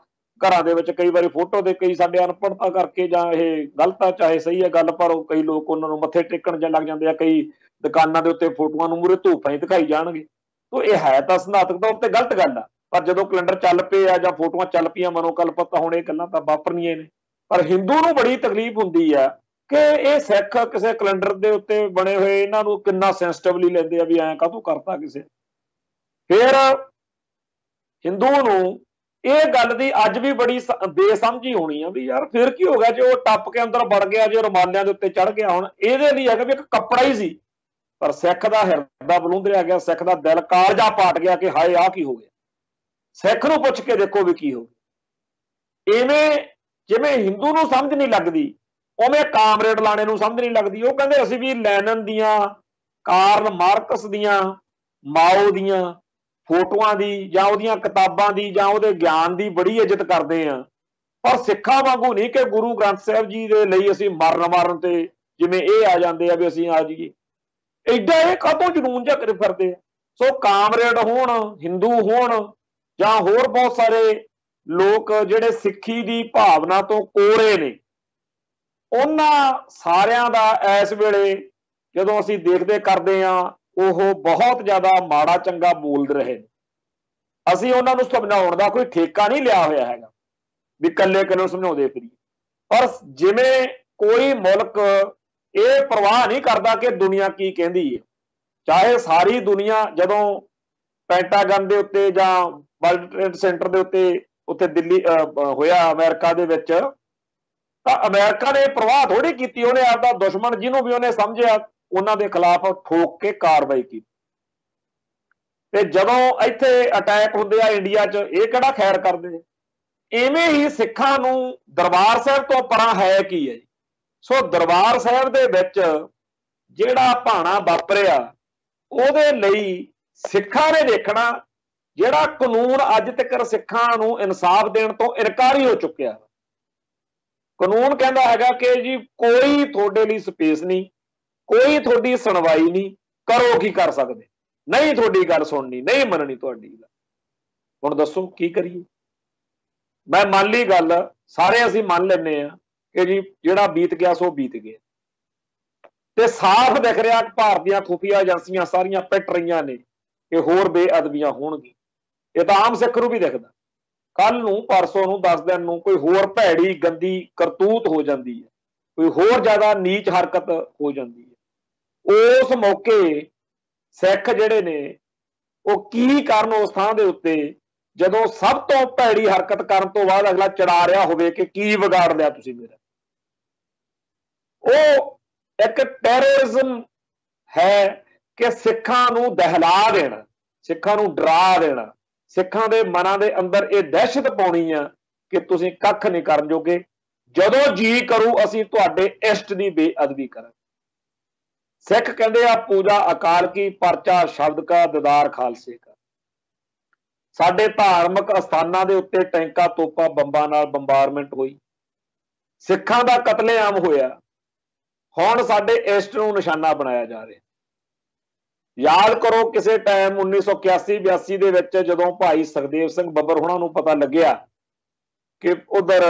ਘਰਾਂ ਦੇ ਵਿੱਚ ਕਈ ਵਾਰੀ ਫੋਟੋ ਦੇ, ਕਈ ਸਾਡੇ ਅਨਪੜ੍ਹਤਾ ਕਰਕੇ ਜਾਂ ਇਹ ਗਲਤ ਆ ਚਾਹੇ ਸਹੀ ਹੈ ਗੱਲ, ਪਰ ਉਹ ਕਈ ਲੋਕ ਉਹਨਾਂ ਨੂੰ ਮੱਥੇ ਟੇਕਣ ਜਾਂ ਲੱਗ ਜਾਂਦੇ ਆ। ਕਈ ਦੁਕਾਨਾਂ ਦੇ ਉੱਤੇ ਫੋਟੋਆਂ ਨੂੰ ਮੂਹਰੇ ਧੂਪਾਂ ਹੀ ਦਿਖਾਈ ਜਾਣਗੇ। ਤੋ ਇਹ ਹੈ ਤਾਂ ਸਿਧਾਂਤਕ ਤੌਰ ਤੇ ਗਲਤ ਗੱਲ ਆ, ਪਰ ਜਦੋਂ ਕੈਲੰਡਰ ਚੱਲ ਪਏ ਆ ਜਾਂ ਫੋਟੋਆਂ ਚੱਲ ਪਈਆਂ ਮਨੋਕਲਪਤ, ਤਾਂ ਹੁਣ ਇਹ ਗੱਲਾਂ ਤਾਂ ਵਾਪਰਨੀਆਂ ਨੇ। ਪਰ ਹਿੰਦੂ ਨੂੰ ਬੜੀ ਤਕਲੀਫ ਹੁੰਦੀ ਆ ਕਿ ਇਹ ਸਿੱਖ ਕਿਸੇ ਕੈਲੰਡਰ ਦੇ ਉੱਤੇ ਬਣੇ ਹੋਏ ਇਹਨਾਂ ਨੂੰ ਕਿੰਨਾ ਸੈਂਸਿਟਿਵਲੀ ਲੈਂਦੇ ਆ ਵੀ ਐਂ ਕਾਹਤੋਂ ਕਰਤਾ ਕਿਸੇ। ਫਿਰ ਹਿੰਦੂ ਨੂੰ ਇਹ ਗੱਲ ਦੀ ਅੱਜ ਵੀ ਬੜੀ ਬੇਸਮਝੀ ਹੋਣੀ ਆ ਵੀ ਯਾਰ ਫਿਰ ਕੀ ਹੋ ਗਿਆ ਜੇ ਉਹ ਟੱਪ ਕੇ ਅੰਦਰ ਵੜ ਗਿਆ, ਜੇ ਰੁਮਾਲਿਆਂ ਦੇ ਉੱਤੇ ਚੜ ਗਿਆ। ਹੁਣ ਇਹਦੇ ਲਈ ਹੈਗਾ ਵੀ ਇੱਕ ਕੱਪੜਾ ਹੀ ਸੀ, ਪਰ ਸਿੱਖ ਦਾ ਹਿਰਦਾ ਬਲੂੰਦਰਿਆ ਗਿਆ, ਸਿੱਖ ਦਾ ਦਿਲ ਕਾਲਜਾ ਪਾਟ ਗਿਆ ਕਿ ਹਾਏ ਆਹ ਕੀ ਹੋ ਗਿਆ। ਸਿੱਖ ਨੂੰ ਪੁੱਛ ਕੇ ਦੇਖੋ ਵੀ ਕੀ ਹੋ ਗਿਆ। ਇਵੇਂ ਜਿਵੇਂ ਹਿੰਦੂ ਨੂੰ ਸਮਝ ਨਹੀਂ ਲੱਗਦੀ, ਉਵੇਂ ਕਾਮਰੇਡ ਲਾਣੇ ਨੂੰ ਸਮਝ ਨਹੀਂ ਲੱਗਦੀ। ਉਹ ਕਹਿੰਦੇ ਅਸੀਂ ਵੀ ਲੈਨਨ ਦੀਆਂ, ਕਾਰਲ ਮਾਰਕਸ ਦੀਆਂ, ਮਾਓ ਦੀਆਂ ਫੋਟੋਆਂ ਦੀ ਜਾਂ ਉਹਦੀਆਂ ਕਿਤਾਬਾਂ ਦੀ ਜਾਂ ਉਹਦੇ ਗਿਆਨ ਦੀ ਬੜੀ ਇੱਜ਼ਤ ਕਰਦੇ ਆ, ਪਰ ਸਿੱਖਾਂ ਵਾਂਗੂ ਨਹੀਂ ਕਿ ਗੁਰੂ ਗ੍ਰੰਥ ਸਾਹਿਬ ਜੀ ਦੇ ਲਈ ਅਸੀਂ ਮਰਨ ਤੇ ਜਿਵੇਂ ਇਹ ਆ ਜਾਂਦੇ ਆ ਵੀ ਅਸੀਂ ਆ ਜਾਈਏ। ਏਡਾ ਇਹ ਕਾਹਤੋਂ ਜਨੂਨ ਜਿਹਾ ਕਰੇ ਫਿਰਦੇ ਆ। ਸੋ ਕਾਮਰੇਡ ਹੋਣ, ਹਿੰਦੂ ਹੋਣ ਜਾਂ ਹੋਰ ਬਹੁਤ ਸਾਰੇ ਲੋਕ ਜਿਹੜੇ ਸਿੱਖੀ ਦੀ ਭਾਵਨਾ ਤੋਂ ਕੋਰੇ ਨੇ, ਉਹਨਾਂ ਸਾਰਿਆਂ ਦਾ ਇਸ ਵੇਲੇ ਜਦੋਂ ਅਸੀਂ ਦੇਖਦੇ ਕਰਦੇ ਹਾਂ ਉਹ ਬਹੁਤ ਜ਼ਿਆਦਾ ਮਾੜਾ ਚੰਗਾ ਬੋਲ ਰਹੇ ਨੇ। ਅਸੀਂ ਉਹਨਾਂ ਨੂੰ ਸਮਝਾਉਣ ਦਾ ਕੋਈ ਠੇਕਾ ਨਹੀਂ ਲਿਆ ਹੋਇਆ ਹੈਗਾ ਵੀ ਇਕੱਲੇ ਇਕੱਲੇ ਸਮਝਾਉਂਦੇ ਫਿਰੀਏ। ਪਰ ਜਿਵੇਂ ਕੋਈ ਮੁਲਕ ਇਹ ਪਰਵਾਹ ਨਹੀਂ ਕਰਦਾ ਕਿ ਦੁਨੀਆ ਕੀ ਕਹਿੰਦੀ ਹੈ, ਚਾਹੇ ਸਾਰੀ ਦੁਨੀਆ ਜਦੋਂ ਪੈਂਟਾਗਨ ਦੇ ਉੱਤੇ ਜਾਂ ਵਰਲਡ ਟ੍ਰੇਡ ਸੈਂਟਰ ਦੇ ਉੱਤੇ ਦਿੱਲੀ ਹੋਇਆ ਅਮਰੀਕਾ ਦੇ ਵਿੱਚ, ਤਾਂ ਅਮਰੀਕਾ ਨੇ ਪ੍ਰਵਾਹ ਥੋੜੀ ਕੀਤੀ, ਉਹਨੇ ਆਪਦਾ ਦੁਸ਼ਮਣ ਜਿਹਨੂੰ ਵੀ ਉਹਨੇ ਸਮਝਿਆ ਉਹਨਾਂ ਦੇ ਖਿਲਾਫ ਠੋਕ ਕੇ ਕਾਰਵਾਈ ਕੀਤੀ। ਤੇ ਜਦੋਂ ਇੱਥੇ ਅਟੈਕ ਹੁੰਦੇ ਆ ਇੰਡੀਆ 'ਚ, ਇਹ ਕਿਹੜਾ ਖੈਰ ਕਰਦੇ। ਇਵੇਂ ਹੀ ਸਿੱਖਾਂ ਨੂੰ ਦਰਬਾਰ ਸਾਹਿਬ ਤੋਂ ਪਰਾਂ ਹੈ ਕੀ ਹੈ ਜੀ। ਸੋ ਦਰਬਾਰ ਸਾਹਿਬ ਦੇ ਵਿੱਚ ਜਿਹੜਾ ਭਾਣਾ ਵਾਪਰਿਆ ਉਹਦੇ ਲਈ ਸਿੱਖਾਂ ਨੇ ਦੇਖਣਾ, ਜਿਹੜਾ ਕਾਨੂੰਨ ਅੱਜ ਤੱਕ ਸਿੱਖਾਂ ਨੂੰ ਇਨਸਾਫ ਦੇਣ ਤੋਂ ਇਨਕਾਰੀ ਹੋ ਚੁੱਕਿਆ। ਕਾਨੂੰਨ ਕਹਿੰਦਾ ਹੈਗਾ ਕਿ ਜੀ ਕੋਈ ਤੁਹਾਡੇ ਲਈ ਸਪੇਸ ਨਹੀਂ, ਕੋਈ ਤੁਹਾਡੀ ਸੁਣਵਾਈ ਨਹੀਂ, ਕਰੋ ਕੀ ਕਰ ਸਕਦੇ, ਨਹੀਂ ਤੁਹਾਡੀ ਗੱਲ ਸੁਣਨੀ, ਨਹੀਂ ਮੰਨਣੀ ਤੁਹਾਡੀ ਗੱਲ। ਹੁਣ ਦੱਸੋ ਕੀ ਕਰੀਏ। ਮੈਂ ਮੰਨ ਲਈ ਗੱਲ, ਸਾਰੇ ਅਸੀਂ ਮੰਨ ਲੈਂਦੇ ਹਾਂ कि जी ਜਿਹੜਾ बीत गया सो बीत गया। ਤੇ ਸਾਫ਼ ਦਿਖ ਰਿਹਾ ਕਿ ਭਾਰਤ ਦੀਆਂ ਖੁਫੀਆ ਏਜੰਸੀਆਂ ਸਾਰੀਆਂ ਪਿੱਟ ਰਹੀਆਂ ਨੇ ਕਿ ਹੋਰ ਬੇਅਦਬੀਆਂ ਹੋਣਗੀਆਂ। ਇਹ ਤਾਂ ਆਮ ਸਿੱਖ ਨੂੰ ਵੀ ਦਿਖਦਾ। ਕੱਲ ਨੂੰ ਪਰਸੋਂ ਨੂੰ 10 ਦਿਨ ਨੂੰ ਕੋਈ ਹੋਰ ਭੈੜੀ ਗੰਦੀ ਕਰਤੂਤ ਹੋ ਜਾਂਦੀ ਹੈ, ਕੋਈ ਹੋਰ ਜ਼ਿਆਦਾ ਨੀਚ ਹਰਕਤ ਹੋ ਜਾਂਦੀ ਹੈ। ਉਸ ਮੌਕੇ ਸਿੱਖ ਜਿਹੜੇ ਨੇ ਉਹ ਕੀ ਕਰਨ ਉਸ ਥਾਂ ਦੇ ਉੱਤੇ, ਜਦੋਂ ਸਭ ਤੋਂ ਭੈੜੀ ਹਰਕਤ ਕਰਨ ਤੋਂ ਬਾਅਦ ਅਗਲਾ ਚੜਾ ਰਿਹਾ ਹੋਵੇ ਕਿ ਕੀ ਵਿਗਾੜ ਲਿਆ ਤੁਸੀਂ ਮੇਰਾ। ਉਹ ਇੱਕ ਟੈਰਰਿਜ਼ਮ ਹੈ ਕਿ ਸਿੱਖਾਂ ਨੂੰ ਦਹਿਲਾ ਦੇਣਾ, ਸਿੱਖਾਂ ਨੂੰ ਡਰਾ ਦੇਣਾ, ਸਿੱਖਾਂ ਦੇ ਮਨਾਂ ਦੇ ਅੰਦਰ ਇਹ ਦਹਿਸ਼ਤ ਪਾਉਣੀ ਆ ਕਿ ਤੁਸੀਂ ਕੱਖ ਨਹੀਂ ਕਰਨ ਜੋਗੇ, ਜਦੋਂ ਜੀ ਕਰੂ ਅਸੀਂ ਤੁਹਾਡੇ ਇਸ਼ਟ ਦੀ ਬੇਅਦਬੀ ਕਰਾਂਗੇ। ਸਿੱਖ ਕਹਿੰਦੇ ਆ ਪੂਜਾ ਅਕਾਲ ਕੀ, ਪਰਚਾ ਸ਼ਬਦ ਕਾ, ਦੀਦਾਰ ਖਾਲਸੇ ਕਾ। ਸਾਡੇ ਧਾਰਮਿਕ ਅਸਥਾਨਾਂ ਦੇ ਉੱਤੇ ਟੈਂਕਾਂ ਤੋਪਾਂ ਬੰਬਾਂ ਨਾਲ ਬੰਬਾਰਮੈਂਟ ਹੋਈ, ਸਿੱਖਾਂ ਦਾ ਕਤਲੇਆਮ ਹੋਇਆ, ਹੁਣ ਸਾਡੇ ਇਸ਼ਟ ਨੂੰ ਨਿਸ਼ਾਨਾ ਬਣਾਇਆ ਜਾ ਰਿਹਾ। ਯਾਦ ਕਰੋ ਕਿਸੇ ਟਾਈਮ 1981-82 ਦੇ ਵਿੱਚ ਜਦੋਂ ਭਾਈ ਸੁਖਦੇਵ ਸਿੰਘ ਬੱਬਰ ਹੋਣਾ ਨੂੰ ਪਤਾ ਲੱਗਿਆ ਕਿ ਉਧਰ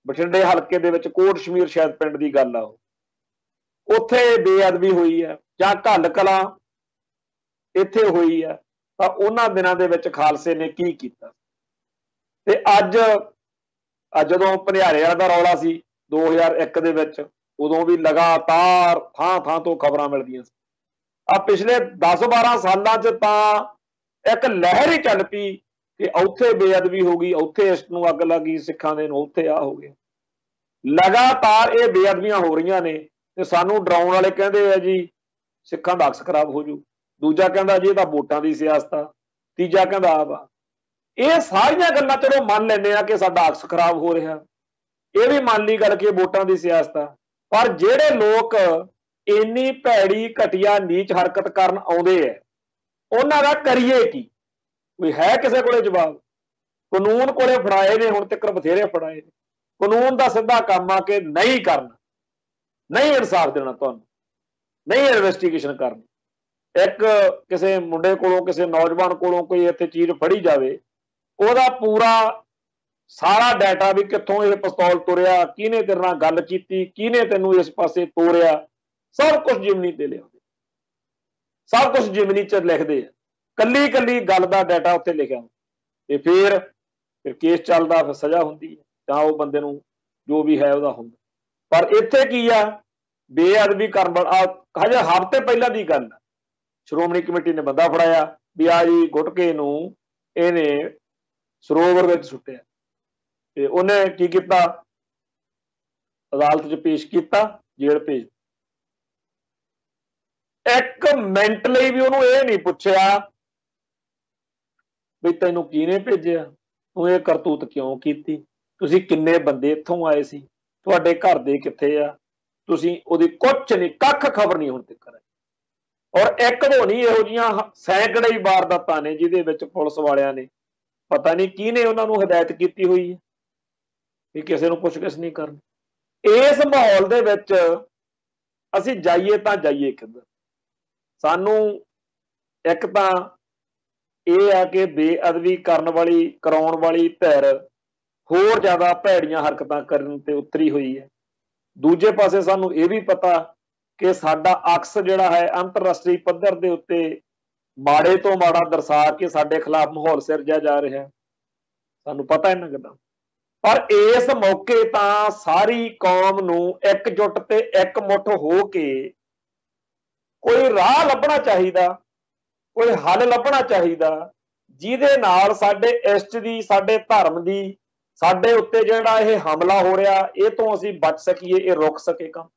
ਬਠਿੰਡੇ ਹਲਕੇ ਦੇ ਵਿੱਚ ਕੋਟ ਸ਼ਮੀਰ ਸ਼ਾਇਦ ਪਿੰਡ ਦੀ ਗੱਲ ਆ, ਉੱਥੇ ਬੇਅਦਬੀ ਹੋਈ ਹੈ, ਜਾਂ ਘੱਲ ਕਲਾਂ ਇੱਥੇ ਹੋਈ ਹੈ, ਤਾਂ ਉਹਨਾਂ ਦਿਨਾਂ ਦੇ ਵਿੱਚ ਖਾਲਸੇ ਨੇ ਕੀ ਕੀਤਾ। ਤੇ ਅੱਜ ਜਦੋਂ ਭਨਿਆਰੇ ਦਾ ਰੌਲਾ ਸੀ 2001 ਦੇ ਵਿੱਚ, ਉਦੋਂ ਵੀ ਲਗਾਤਾਰ ਥਾਂ ਥਾਂ ਤੋਂ ਖਬਰਾਂ ਮਿਲਦੀਆਂ ਸੀ। ਆ ਪਿਛਲੇ 10-12 ਸਾਲਾਂ 'ਚ ਤਾਂ ਇੱਕ ਲਹਿਰ ਹੀ ਚੱਲ ਪਈ ਕਿ ਉੱਥੇ ਬੇਅਦਬੀ ਹੋ ਗਈ, ਉੱਥੇ ਇਸ਼ਟ ਨੂੰ ਅੱਗ ਲੱਗ ਗਈ, ਸਿੱਖਾਂ ਦੇ ਨੂੰ ਉੱਥੇ ਆ ਹੋ ਗਿਆ। ਲਗਾਤਾਰ ਇਹ ਬੇਅਦਬੀਆਂ ਹੋ ਰਹੀਆਂ ਨੇ ਤੇ ਸਾਨੂੰ ਡਰਾਉਣ ਵਾਲੇ ਕਹਿੰਦੇ ਆ ਜੀ ਸਿੱਖਾਂ ਦਾ ਅਕਸ ਖਰਾਬ ਹੋ ਜੂ, ਦੂਜਾ ਕਹਿੰਦਾ ਜੀ ਇਹ ਤਾਂ ਵੋਟਾਂ ਦੀ ਸਿਆਸਤ ਆ, ਤੀਜਾ ਕਹਿੰਦਾ ਆ ਵਾ। ਇਹ ਸਾਰੀਆਂ ਗੱਲਾਂ ਚਲੋ ਮੰਨ ਲੈਂਦੇ ਆ ਕਿ ਸਾਡਾ ਅਕਸ ਖਰਾਬ ਹੋ ਰਿਹਾ, ਇਹ ਵੀ ਮੰਨ ਲਈ ਗੱਲ ਕਿ ਵੋਟਾਂ ਦੀ ਸਿਆਸਤ ਆ, ਪਰ ਜਿਹੜੇ ਲੋਕ ਇੰਨੀ ਭੈੜੀ ਘਟੀਆ ਨੀਚ ਹਰਕਤ ਕਰਨ ਆਉਂਦੇ ਆ ਉਹਨਾਂ ਦਾ ਕਰੀਏ ਕੀ? ਕੋਈ ਹੈ ਕਿਸੇ ਕੋਲੇ ਜਵਾਬ? ਕਾਨੂੰਨ ਕੋਲੇ ਫੜਾਏ ਨੇ, ਹੁਣ ਤੱਕ ਬਥੇਰੇ ਫੜਾਏ ਨੇ। ਕਾਨੂੰਨ ਦਾ ਸਿੱਧਾ ਕੰਮ ਆ ਕਿ ਨਹੀਂ ਕਰਨਾ, ਨਹੀਂ ਇਨਸਾਫ ਦੇਣਾ ਤੁਹਾਨੂੰ, ਨਹੀਂ ਇਨਵੈਸਟੀਗੇਸ਼ਨ ਕਰਨੀ। ਇੱਕ ਕਿਸੇ ਮੁੰਡੇ ਕੋਲੋਂ, ਕਿਸੇ ਨੌਜਵਾਨ ਕੋਲੋਂ ਕੋਈ ਇੱਥੇ ਚੀਜ਼ ਫੜੀ ਜਾਵੇ, ਉਹਦਾ ਪੂਰਾ ਸਾਰਾ ਡਾਟਾ ਵੀ ਕਿੱਥੋਂ ਇਹ ਪਿਸਤੌਲ ਤੁਰਿਆ, ਕਿਹਨੇ ਤੇਰੇ ਨਾਲ ਗੱਲ ਕੀਤੀ, ਕਿਹਨੇ ਤੈਨੂੰ ਇਸ ਪਾਸੇ ਤੋਰਿਆ, ਸਭ ਕੁਝ ਜਿਮਨੀ ਤੇ ਲਿਆਉਂਦੇ, ਸਭ ਕੁਝ ਜਿਮਨੀ 'ਚ ਲਿਖਦੇ ਆ, ਕੱਲੀ ਕੱਲੀ ਗੱਲ ਦਾ ਡਾਟਾ ਉੱਥੇ ਲਿਖਿਆ। ਤੇ ਫਿਰ ਕੇਸ ਚੱਲਦਾ, ਫਿਰ ਸਜ਼ਾ ਹੁੰਦੀ ਹੈ, ਤਾਂ ਉਹ ਬੰਦੇ ਨੂੰ ਜੋ ਵੀ ਹੈ ਉਹਦਾ ਹੁੰਦਾ। ਪਰ ਇੱਥੇ ਕੀ ਆ, ਬੇਅਦਬੀ ਕਰਨ ਵਾਲਾ ਹਜੇ ਹਫ਼ਤੇ ਪਹਿਲਾਂ ਦੀ ਗੱਲ ਆ, ਸ਼੍ਰੋਮਣੀ ਕਮੇਟੀ ਨੇ ਬੰਦਾ ਫੜਾਇਆ ਵੀ ਆ ਜੀ ਗੁਟਕੇ ਨੂੰ ਇਹਨੇ ਸਰੋਵਰ ਵਿੱਚ ਸੁੱਟਿਆ, ਤੇ ਉਹਨੇ ਕੀ ਕੀਤਾ, ਅਦਾਲਤ 'ਚ ਪੇਸ਼ ਕੀਤਾ, ਜੇਲ੍ਹ ਭੇਜ। ਇੱਕ ਮਿੰਟ ਲਈ ਵੀ ਉਹਨੂੰ ਇਹ ਨਹੀਂ ਪੁੱਛਿਆ ਵੀ ਤੈਨੂੰ ਕਿਹਨੇ ਭੇਜਿਆ, ਤੂੰ ਇਹ ਕਰਤੂਤ ਕਿਉਂ ਕੀਤੀ, ਤੁਸੀਂ ਕਿੰਨੇ ਬੰਦੇ ਇੱਥੋਂ ਆਏ ਸੀ, ਤੁਹਾਡੇ ਘਰ ਦੇ ਕਿੱਥੇ ਆ, ਤੁਸੀਂ ਉਹਦੀ ਕੁਛ ਨਹੀਂ, ਕੱਖ ਖਬਰ ਨਹੀਂ ਹੁਣ ਤੱਕ। ਔਰ ਇੱਕ ਦੋ ਨਹੀਂ, ਇਹੋ ਜਿਹੀਆਂ ਸੈਂਕੜੇ ਹੀ ਵਾਰਦਾਤਾਂ ਨੇ ਜਿਹਦੇ ਵਿੱਚ ਪੁਲਿਸ ਵਾਲਿਆਂ ਨੇ ਪਤਾ ਨਹੀਂ ਕਿਹਨੇ ਉਹਨਾਂ ਨੂੰ ਹਦਾਇਤ ਕੀਤੀ ਹੋਈ ਹੈ ਵੀ ਕਿਸੇ ਨੂੰ ਪੁੱਛਗਿੱਛ ਨਹੀਂ ਕਰਨੀ। ਇਸ ਮਾਹੌਲ ਦੇ ਵਿੱਚ ਅਸੀਂ ਜਾਈਏ ਤਾਂ ਜਾਈਏ ਕਿੱਧਰ? ਸਾਨੂੰ ਇੱਕ ਤਾਂ ਇਹ ਆ ਕਿ ਬੇਅਦਬੀ ਕਰਨ ਵਾਲੀ, ਕਰਾਉਣ ਵਾਲੀ ਧਿਰ ਹੋਰ ਜ਼ਿਆਦਾ ਭੈੜੀਆਂ ਹਰਕਤਾਂ ਕਰਨ ਤੇ ਉਤਰੀ ਹੋਈ ਹੈ। ਦੂਜੇ ਪਾਸੇ ਸਾਨੂੰ ਇਹ ਵੀ ਪਤਾ ਕਿ ਸਾਡਾ ਅਕਸ ਜਿਹੜਾ ਹੈ ਅੰਤਰਰਾਸ਼ਟਰੀ ਪੱਧਰ ਦੇ ਉੱਤੇ ਮਾੜੇ ਤੋਂ ਮਾੜਾ ਦਰਸਾ ਕੇ ਸਾਡੇ ਖਿਲਾਫ ਮਾਹੌਲ ਸਿਰਜਿਆ ਜਾ ਰਿਹਾ, ਸਾਨੂੰ ਪਤਾ ਇਹਨਾਂ ਗੱਲਾਂ। ਪਰ ਇਸ ਮੌਕੇ ਤਾਂ ਸਾਰੀ ਕੌਮ ਨੂੰ ਇਕਜੁੱਟ ਤੇ ਇਕਮੁੱਠ ਹੋ ਕੇ ਕੋਈ ਰਾਹ ਲੱਭਣਾ ਚਾਹੀਦਾ, ਕੋਈ ਹੱਲ ਲੱਭਣਾ ਚਾਹੀਦਾ, ਜਿਹਦੇ ਨਾਲ ਸਾਡੇ ਇਸ਼ਟ ਦੀ, ਸਾਡੇ ਧਰਮ ਦੀ, ਸਾਡੇ ਉੱਤੇ ਜਿਹੜਾ ਇਹ ਹਮਲਾ ਹੋ ਰਿਹਾ ਇਹ ਤੋਂ ਅਸੀਂ ਬਚ ਸਕੀਏ, ਇਹ ਰੁਕ ਸਕੇ ਕੰਮ।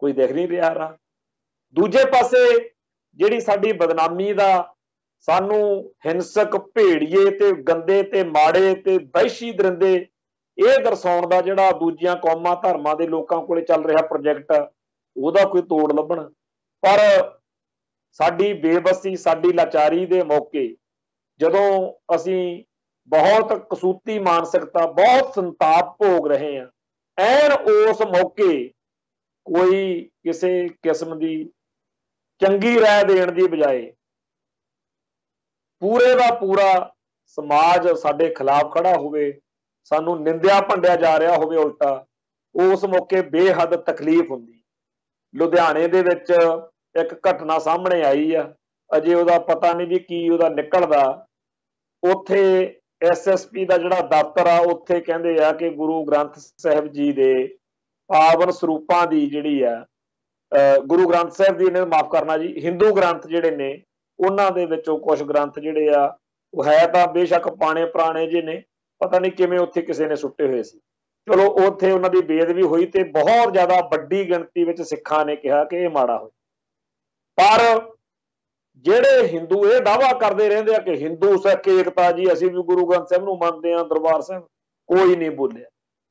ਕੋਈ ਦਿਖ ਨਹੀਂ ਰਿਹਾ ਰਾਹ। ਦੂਜੇ ਪਾਸੇ ਜਿਹੜੀ ਸਾਡੀ ਬਦਨਾਮੀ ਦਾ, ਸਾਨੂੰ ਹਿੰਸਕ, ਭੇੜੀਏ ਤੇ ਗੰਦੇ ਤੇ ਮਾੜੇ ਤੇ ਵਹਿਸ਼ੀ ਦਰਿੰਦੇ ਇਹ ਦਰਸਾਉਣ ਦਾ ਜਿਹੜਾ ਦੂਜੀਆਂ ਕੌਮਾਂ ਧਰਮਾਂ ਦੇ ਲੋਕਾਂ ਕੋਲੇ ਚੱਲ ਰਿਹਾ ਪ੍ਰੋਜੈਕਟ, ਉਹਦਾ ਕੋਈ ਤੋੜ ਲੱਭਣਾ। ਪਰ ਸਾਡੀ ਬੇਬਸੀ, ਸਾਡੀ ਲਾਚਾਰੀ ਦੇ ਮੌਕੇ ਜਦੋਂ ਅਸੀਂ ਬਹੁਤ ਕਸੂਤੀ ਮਾਨਸਿਕਤਾ, ਬਹੁਤ ਸੰਤਾਪ ਭੋਗ ਰਹੇ ਹਾਂ, ਐਨ ਉਸ ਮੌਕੇ ਕੋਈ ਕਿਸੇ ਕਿਸਮ ਦੀ ਚੰਗੀ ਰਾਏ ਦੇਣ ਦੀ ਬਜਾਏ ਪੂਰੇ ਦਾ ਪੂਰਾ ਸਮਾਜ ਸਾਡੇ ਖਿਲਾਫ ਖੜਾ ਹੋਵੇ, ਸਾਨੂੰ ਨਿੰਦਿਆ ਭੰਡਿਆ ਜਾ ਰਿਹਾ ਹੋਵੇ ਉਲਟਾ, उस मौके बेहद तकलीफ हुंदी। लुधियाने दे विच एक घटना सामने आई आ, अजे उहदा पता नहीं भी की उहदा निकलदा। उत्थे SSP ਦਾ ਜਿਹੜਾ ਦਫ਼ਤਰ ਆ ਉੱਥੇ ਕਹਿੰਦੇ ਆ ਕਿ ਗੁਰੂ ਗ੍ਰੰਥ ਸਾਹਿਬ ਜੀ ਦੇ ਪਾਵਨ ਸਰੂਪਾਂ ਦੀ ਜਿਹੜੀ ਆ ਗੁਰੂ ਗ੍ਰੰਥ ਸਾਹਿਬ ਦੀ ਨੇ ਮਾਫ ਕਰਨਾ ਜੀ, ਹਿੰਦੂ ਗ੍ਰੰਥ ਜਿਹੜੇ ਨੇ ਉਹਨਾਂ ਦੇ ਵਿੱਚੋਂ ਕੁਝ ਗ੍ਰੰਥ ਜਿਹੜੇ ਆ ਉਹ ਹੈ ਤਾਂ ਬੇਸ਼ੱਕ ਪਾਣੇ ਪੁਰਾਣੇ ਜਿਹੇ ਨੇ, ਪਤਾ ਨਹੀਂ ਕਿਵੇਂ ਉੱਥੇ ਕਿਸੇ ਨੇ ਸੁੱਟੇ ਹੋਏ ਸੀ। ਚਲੋ ਉੱਥੇ ਉਹਨਾਂ ਦੀ ਬੇਅਦਬੀ ਹੋਈ ਤੇ ਬਹੁਤ ਜ਼ਿਆਦਾ ਵੱਡੀ ਗਿਣਤੀ ਵਿੱਚ ਸਿੱਖਾਂ ਨੇ ਕਿਹਾ ਕਿ ਇਹ ਮਾੜਾ ਹੋਇਆ। ਪਰ ਜਿਹੜੇ ਹਿੰਦੂ ਇਹ ਦਾਅਵਾ ਕਰਦੇ ਰਹਿੰਦੇ ਆ ਕਿ ਹਿੰਦੂ ਸਿੱਖ ਏਕਤਾ ਜੀ, ਅਸੀਂ ਵੀ ਗੁਰੂ ਗ੍ਰੰਥ ਸਾਹਿਬ ਨੂੰ ਮੰਨਦੇ ਆ, ਦਰਬਾਰ ਸਾਹਿਬ, ਕੋਈ ਨਹੀਂ ਬੋਲਿਆ,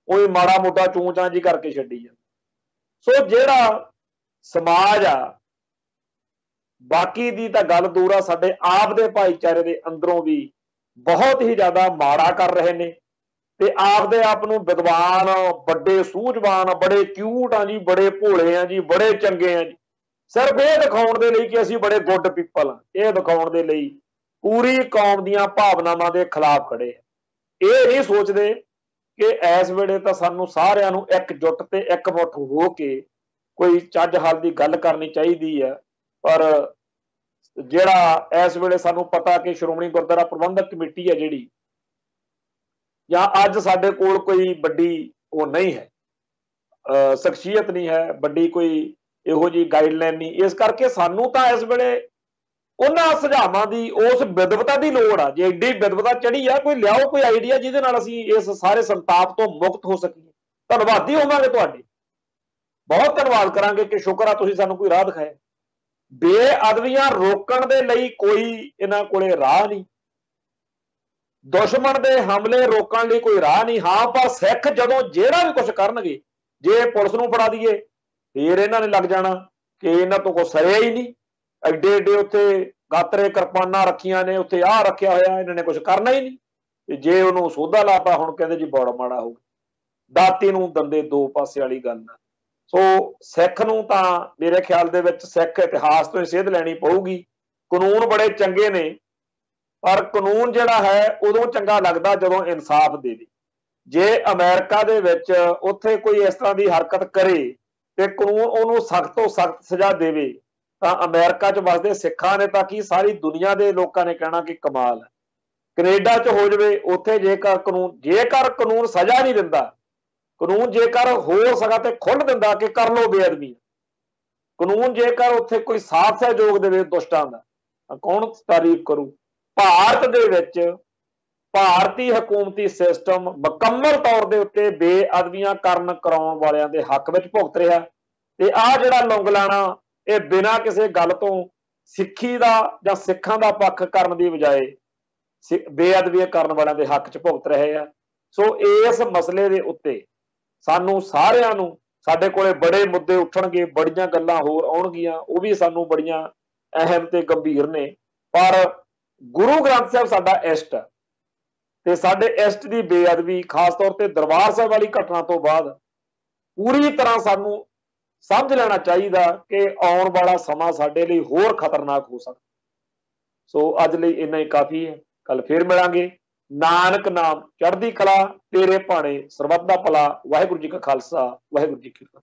ਕੋਈ ਮਾੜਾ ਮੋਟਾ ਚੂੰ ਚਾਂ ਜੀ ਕਰਕੇ ਛੱਡੀ ਜਾਂਦਾ। ਸੋ ਜਿਹੜਾ ਸਮਾਜ ਆ, ਬਾਕੀ ਦੀ ਤਾਂ ਗੱਲ ਦੂਰ ਆ, ਸਾਡੇ ਆਪ ਦੇ ਭਾਈਚਾਰੇ ਦੇ ਅੰਦਰੋਂ ਵੀ ਬਹੁਤ ਹੀ ਜ਼ਿਆਦਾ ਮਾੜਾ ਕਰ ਰਹੇ ਨੇ ਤੇ ਆਪਦੇ ਆਪ ਨੂੰ ਵਿਦਵਾਨ, ਵੱਡੇ ਸੂਝਵਾਨ, ਬੜੇ ਕਿਊਟ ਆ ਜੀ, ਬੜੇ ਭੋਲੇ ਆ ਜੀ, ਬੜੇ ਚੰਗੇ ਆ ਜੀ, ਸਿਰਫ ਇਹ ਦਿਖਾਉਣ ਦੇ ਲਈ ਕਿ ਅਸੀਂ ਬੜੇ ਗੁੱਡ ਪੀਪਲ ਆ, ਇਹ ਦਿਖਾਉਣ ਦੇ ਲਈ ਪੂਰੀ ਕੌਮ ਦੀਆਂ ਭਾਵਨਾਵਾਂ ਦੇ ਖਿਲਾਫ ਖੜੇ ਆ। ਇਹ ਨਹੀਂ ਸੋਚਦੇ ਕਿ ਇਸ ਵੇਲੇ ਤਾਂ ਸਾਨੂੰ ਸਾਰਿਆਂ ਨੂੰ ਇਕਜੁੱਟ ਤੇ ਇਕਮੁੱਠ ਹੋ ਕੇ ਕੋਈ ਚੱਜ ਹੱਲ ਦੀ ਗੱਲ ਕਰਨੀ ਚਾਹੀਦੀ ਹੈ। ਪਰ ਜਿਹੜਾ ਇਸ ਵੇਲੇ ਸਾਨੂੰ ਪਤਾ ਕਿ ਸ਼੍ਰੋਮਣੀ ਗੁਰਦੁਆਰਾ ਪ੍ਰਬੰਧਕ ਕਮੇਟੀ ਹੈ ਜਿਹੜੀ, ਜਾਂ ਅੱਜ ਸਾਡੇ ਕੋਲ ਕੋਈ ਵੱਡੀ ਉਹ ਨਹੀਂ ਹੈ, ਸ਼ਖਸੀਅਤ ਨਹੀਂ ਹੈ, ਵੱਡੀ ਕੋਈ ਇਹੋ ਜਿਹੀ ਗਾਈਡਲਾਈਨ ਨਹੀਂ, ਇਸ ਕਰਕੇ ਸਾਨੂੰ ਤਾਂ ਇਸ ਵੇਲੇ ਉਹਨਾਂ ਸੁਝਾਵਾਂ ਦੀ, ਉਸ ਵਿਦਵਤਾ ਦੀ ਲੋੜ ਆ। ਜੇ ਐਡੀ ਵਿਦਵਤਾ ਚੜੀ ਆ, ਕੋਈ ਲਿਆਓ ਕੋਈ ਆਈਡੀਆ ਜਿਹਦੇ ਨਾਲ ਅਸੀਂ ਇਸ ਸਾਰੇ ਸੰਤਾਪ ਤੋਂ ਮੁਕਤ ਹੋ ਸਕੀਏ। ਧੰਨਵਾਦੀ ਹੋਵਾਂਗੇ ਤੁਹਾਡੇ, ਬਹੁਤ ਧੰਨਵਾਦ ਕਰਾਂਗੇ ਕਿ ਸ਼ੁਕਰ ਆ ਤੁਸੀਂ ਸਾਨੂੰ ਕੋਈ ਰਾਹ ਦਿਖਾਇਆ। ਬੇਅਦਬੀਆਂ ਰੋਕਣ ਦੇ ਲਈ ਕੋਈ ਇਹਨਾਂ ਕੋਲੇ ਰਾਹ ਨਹੀਂ, ਦੁਸ਼ਮਣ ਦੇ ਹਮਲੇ ਰੋਕਣ ਲਈ ਕੋਈ ਰਾਹ ਨਹੀਂ। ਹਾਂ, ਪਰ ਸਿੱਖ ਜਦੋਂ ਜਿਹੜਾ ਵੀ ਕੁਝ ਕਰਨਗੇ, ਜੇ ਪੁਲਿਸ ਨੂੰ ਫੜਾ ਦਈਏ ਫਿਰ ਇਹਨਾਂ ਨੇ ਲੱਗ ਜਾਣਾ ਕਿ ਇਹਨਾਂ ਤੋਂ ਕੋਈ ਸਰਿਆ ਹੀ ਨਹੀਂ, ਐਡੇ ਐਡੇ ਉੱਥੇ ਗਾਤਰੇ ਕਿਰਪਾਨਾਂ ਰੱਖੀਆਂ ਨੇ, ਉੱਥੇ ਆਹ ਰੱਖਿਆ ਹੋਇਆ, ਇਹਨਾਂ ਨੇ ਕੁਝ ਕਰਨਾ ਹੀ ਨਹੀਂ। ਤੇ ਜੇ ਉਹਨੂੰ ਸੋਧਾ ਲਾਤਾ, ਹੁਣ ਕਹਿੰਦੇ ਜੀ ਬੜਾ ਮਾੜਾ ਹੋ ਗਿਆ। ਦਾਤੀ ਨੂੰ ਦੰਦੇ ਦੋ ਪਾਸੇ ਵਾਲੀ ਗੱਲ ਆ। ਸੋ ਸਿੱਖ ਨੂੰ ਤਾਂ ਮੇਰੇ ਖਿਆਲ ਦੇ ਵਿੱਚ ਸਿੱਖ ਇਤਿਹਾਸ ਤੋਂ ਹੀ ਸੇਧ ਲੈਣੀ ਪਊਗੀ। ਕਾਨੂੰਨ ਬੜੇ ਚੰਗੇ ਨੇ, ਪਰ ਕਾਨੂੰਨ ਜਿਹੜਾ ਹੈ ਉਦੋਂ ਚੰਗਾ ਲੱਗਦਾ ਜਦੋਂ ਇਨਸਾਫ ਦੇਵੇ। ਜੇ ਅਮਰੀਕਾ ਦੇ ਵਿੱਚ ਉੱਥੇ ਕੋਈ ਇਸ ਤਰ੍ਹਾਂ ਦੀ ਹਰਕਤ ਕਰੇ ਤੇ ਕਾਨੂੰਨ ਉਹਨੂੰ ਸਖਤ ਤੋਂ ਸਖਤ ਸਜ਼ਾ ਦੇਵੇ, ਤਾਂ ਅਮਰੀਕਾ 'ਚ ਵਸਦੇ ਸਿੱਖਾਂ ਨੇ ਤਾਂ ਕੀ, ਸਾਰੀ ਦੁਨੀਆ ਦੇ ਲੋਕਾਂ ਨੇ ਕਹਿਣਾ ਕਿ ਕਮਾਲ ਹੈ। ਕੈਨੇਡਾ 'ਚ ਹੋ ਜਾਵੇ, ਉੱਥੇ ਜੇਕਰ ਕਾਨੂੰਨ ਸਜ਼ਾ ਨਹੀਂ ਦਿੰਦਾ, ਕਾਨੂੰਨ ਜੇਕਰ ਹੋ ਸਕਾ ਤੇ ਖੁੱਲ੍ਹ ਦਿੰਦਾ ਕਿ ਕਰ ਲਓ ਬੇਅਦਬੀ, ਕਾਨੂੰਨ ਜੇਕਰ ਉੱਥੇ ਕੋਈ ਸਾਥ ਸਹਿਯੋਗ ਦੇਵੇ ਦੁਸ਼ਟਾਂ ਦਾ, ਤਾਂ ਕੌਣ ਤਾਰੀਫ ਕਰੂ। ਭਾਰਤ ਦੇ ਵਿੱਚ ਭਾਰਤੀ ਹਕੂਮਤੀ ਸਿਸਟਮ ਮੁਕੰਮਲ ਤੌਰ ਦੇ ਉੱਤੇ ਬੇਅਦਬੀਆਂ ਕਰਾਉਣ ਵਾਲਿਆਂ ਦੇ ਹੱਕ ਵਿੱਚ ਭੁਗਤ ਰਿਹਾ ਤੇ ਆਹ ਜਿਹੜਾ ਲੌਂਗਲਾਣਾ, ਇਹ ਬਿਨਾਂ ਕਿਸੇ ਗੱਲ ਤੋਂ ਸਿੱਖੀ ਦਾ ਜਾਂ ਸਿੱਖਾਂ ਦਾ ਪੱਖ ਕਰਨ ਦੀ ਬਜਾਏ ਬੇਅਦਬੀਆਂ ਕਰਨ ਵਾਲਿਆਂ ਦੇ ਹੱਕ 'ਚ ਭੁਗਤ ਰਹੇ ਆ। ਸੋ ਇਸ ਮਸਲੇ ਦੇ ਉੱਤੇ ਸਾਨੂੰ ਸਾਰਿਆਂ ਨੂੰ, ਸਾਡੇ ਕੋਲੇ ਬੜੇ ਮੁੱਦੇ ਉੱਠਣਗੇ, ਬੜੀਆਂ ਗੱਲਾਂ ਹੋਰ ਆਉਣਗੀਆਂ, ਉਹ ਵੀ ਸਾਨੂੰ ਬੜੀਆਂ ਅਹਿਮ ਤੇ ਗੰਭੀਰ ਨੇ, ਪਰ ਗੁਰੂ ਗ੍ਰੰਥ ਸਾਹਿਬ ਸਾਡਾ ਇਸ਼ਟ ਹੈ ਤੇ ਸਾਡੇ ਇਸ਼ਟ ਦੀ ਬੇਅਦਬੀ, ਖਾਸ ਤੌਰ ਤੇ ਦਰਬਾਰ ਸਾਹਿਬ ਵਾਲੀ ਘਟਨਾ ਤੋਂ ਬਾਅਦ ਪੂਰੀ ਤਰ੍ਹਾਂ ਸਾਨੂੰ ਸਮਝ ਲੈਣਾ ਚਾਹੀਦਾ ਕਿ ਆਉਣ ਵਾਲਾ ਸਮਾਂ ਸਾਡੇ ਲਈ ਹੋਰ ਖਤਰਨਾਕ ਹੋ ਸਕਦਾ। ਸੋ ਅੱਜ ਲਈ ਇੰਨਾ ਹੀ ਕਾਫੀ ਹੈ। ਕੱਲ ਫੇਰ ਮਿਲਾਂਗੇ। ਨਾਨਕ ਨਾਮ ਚੜ੍ਹਦੀ ਕਲਾ, ਤੇਰੇ ਭਾਣੇ ਸਰਬੱਤ ਦਾ ਭਲਾ। ਵਾਹਿਗੁਰੂ ਜੀ ਕਾ ਖਾਲਸਾ, ਵਾਹਿਗੁਰੂ ਜੀ ਕੀ ਫਤਿਹ।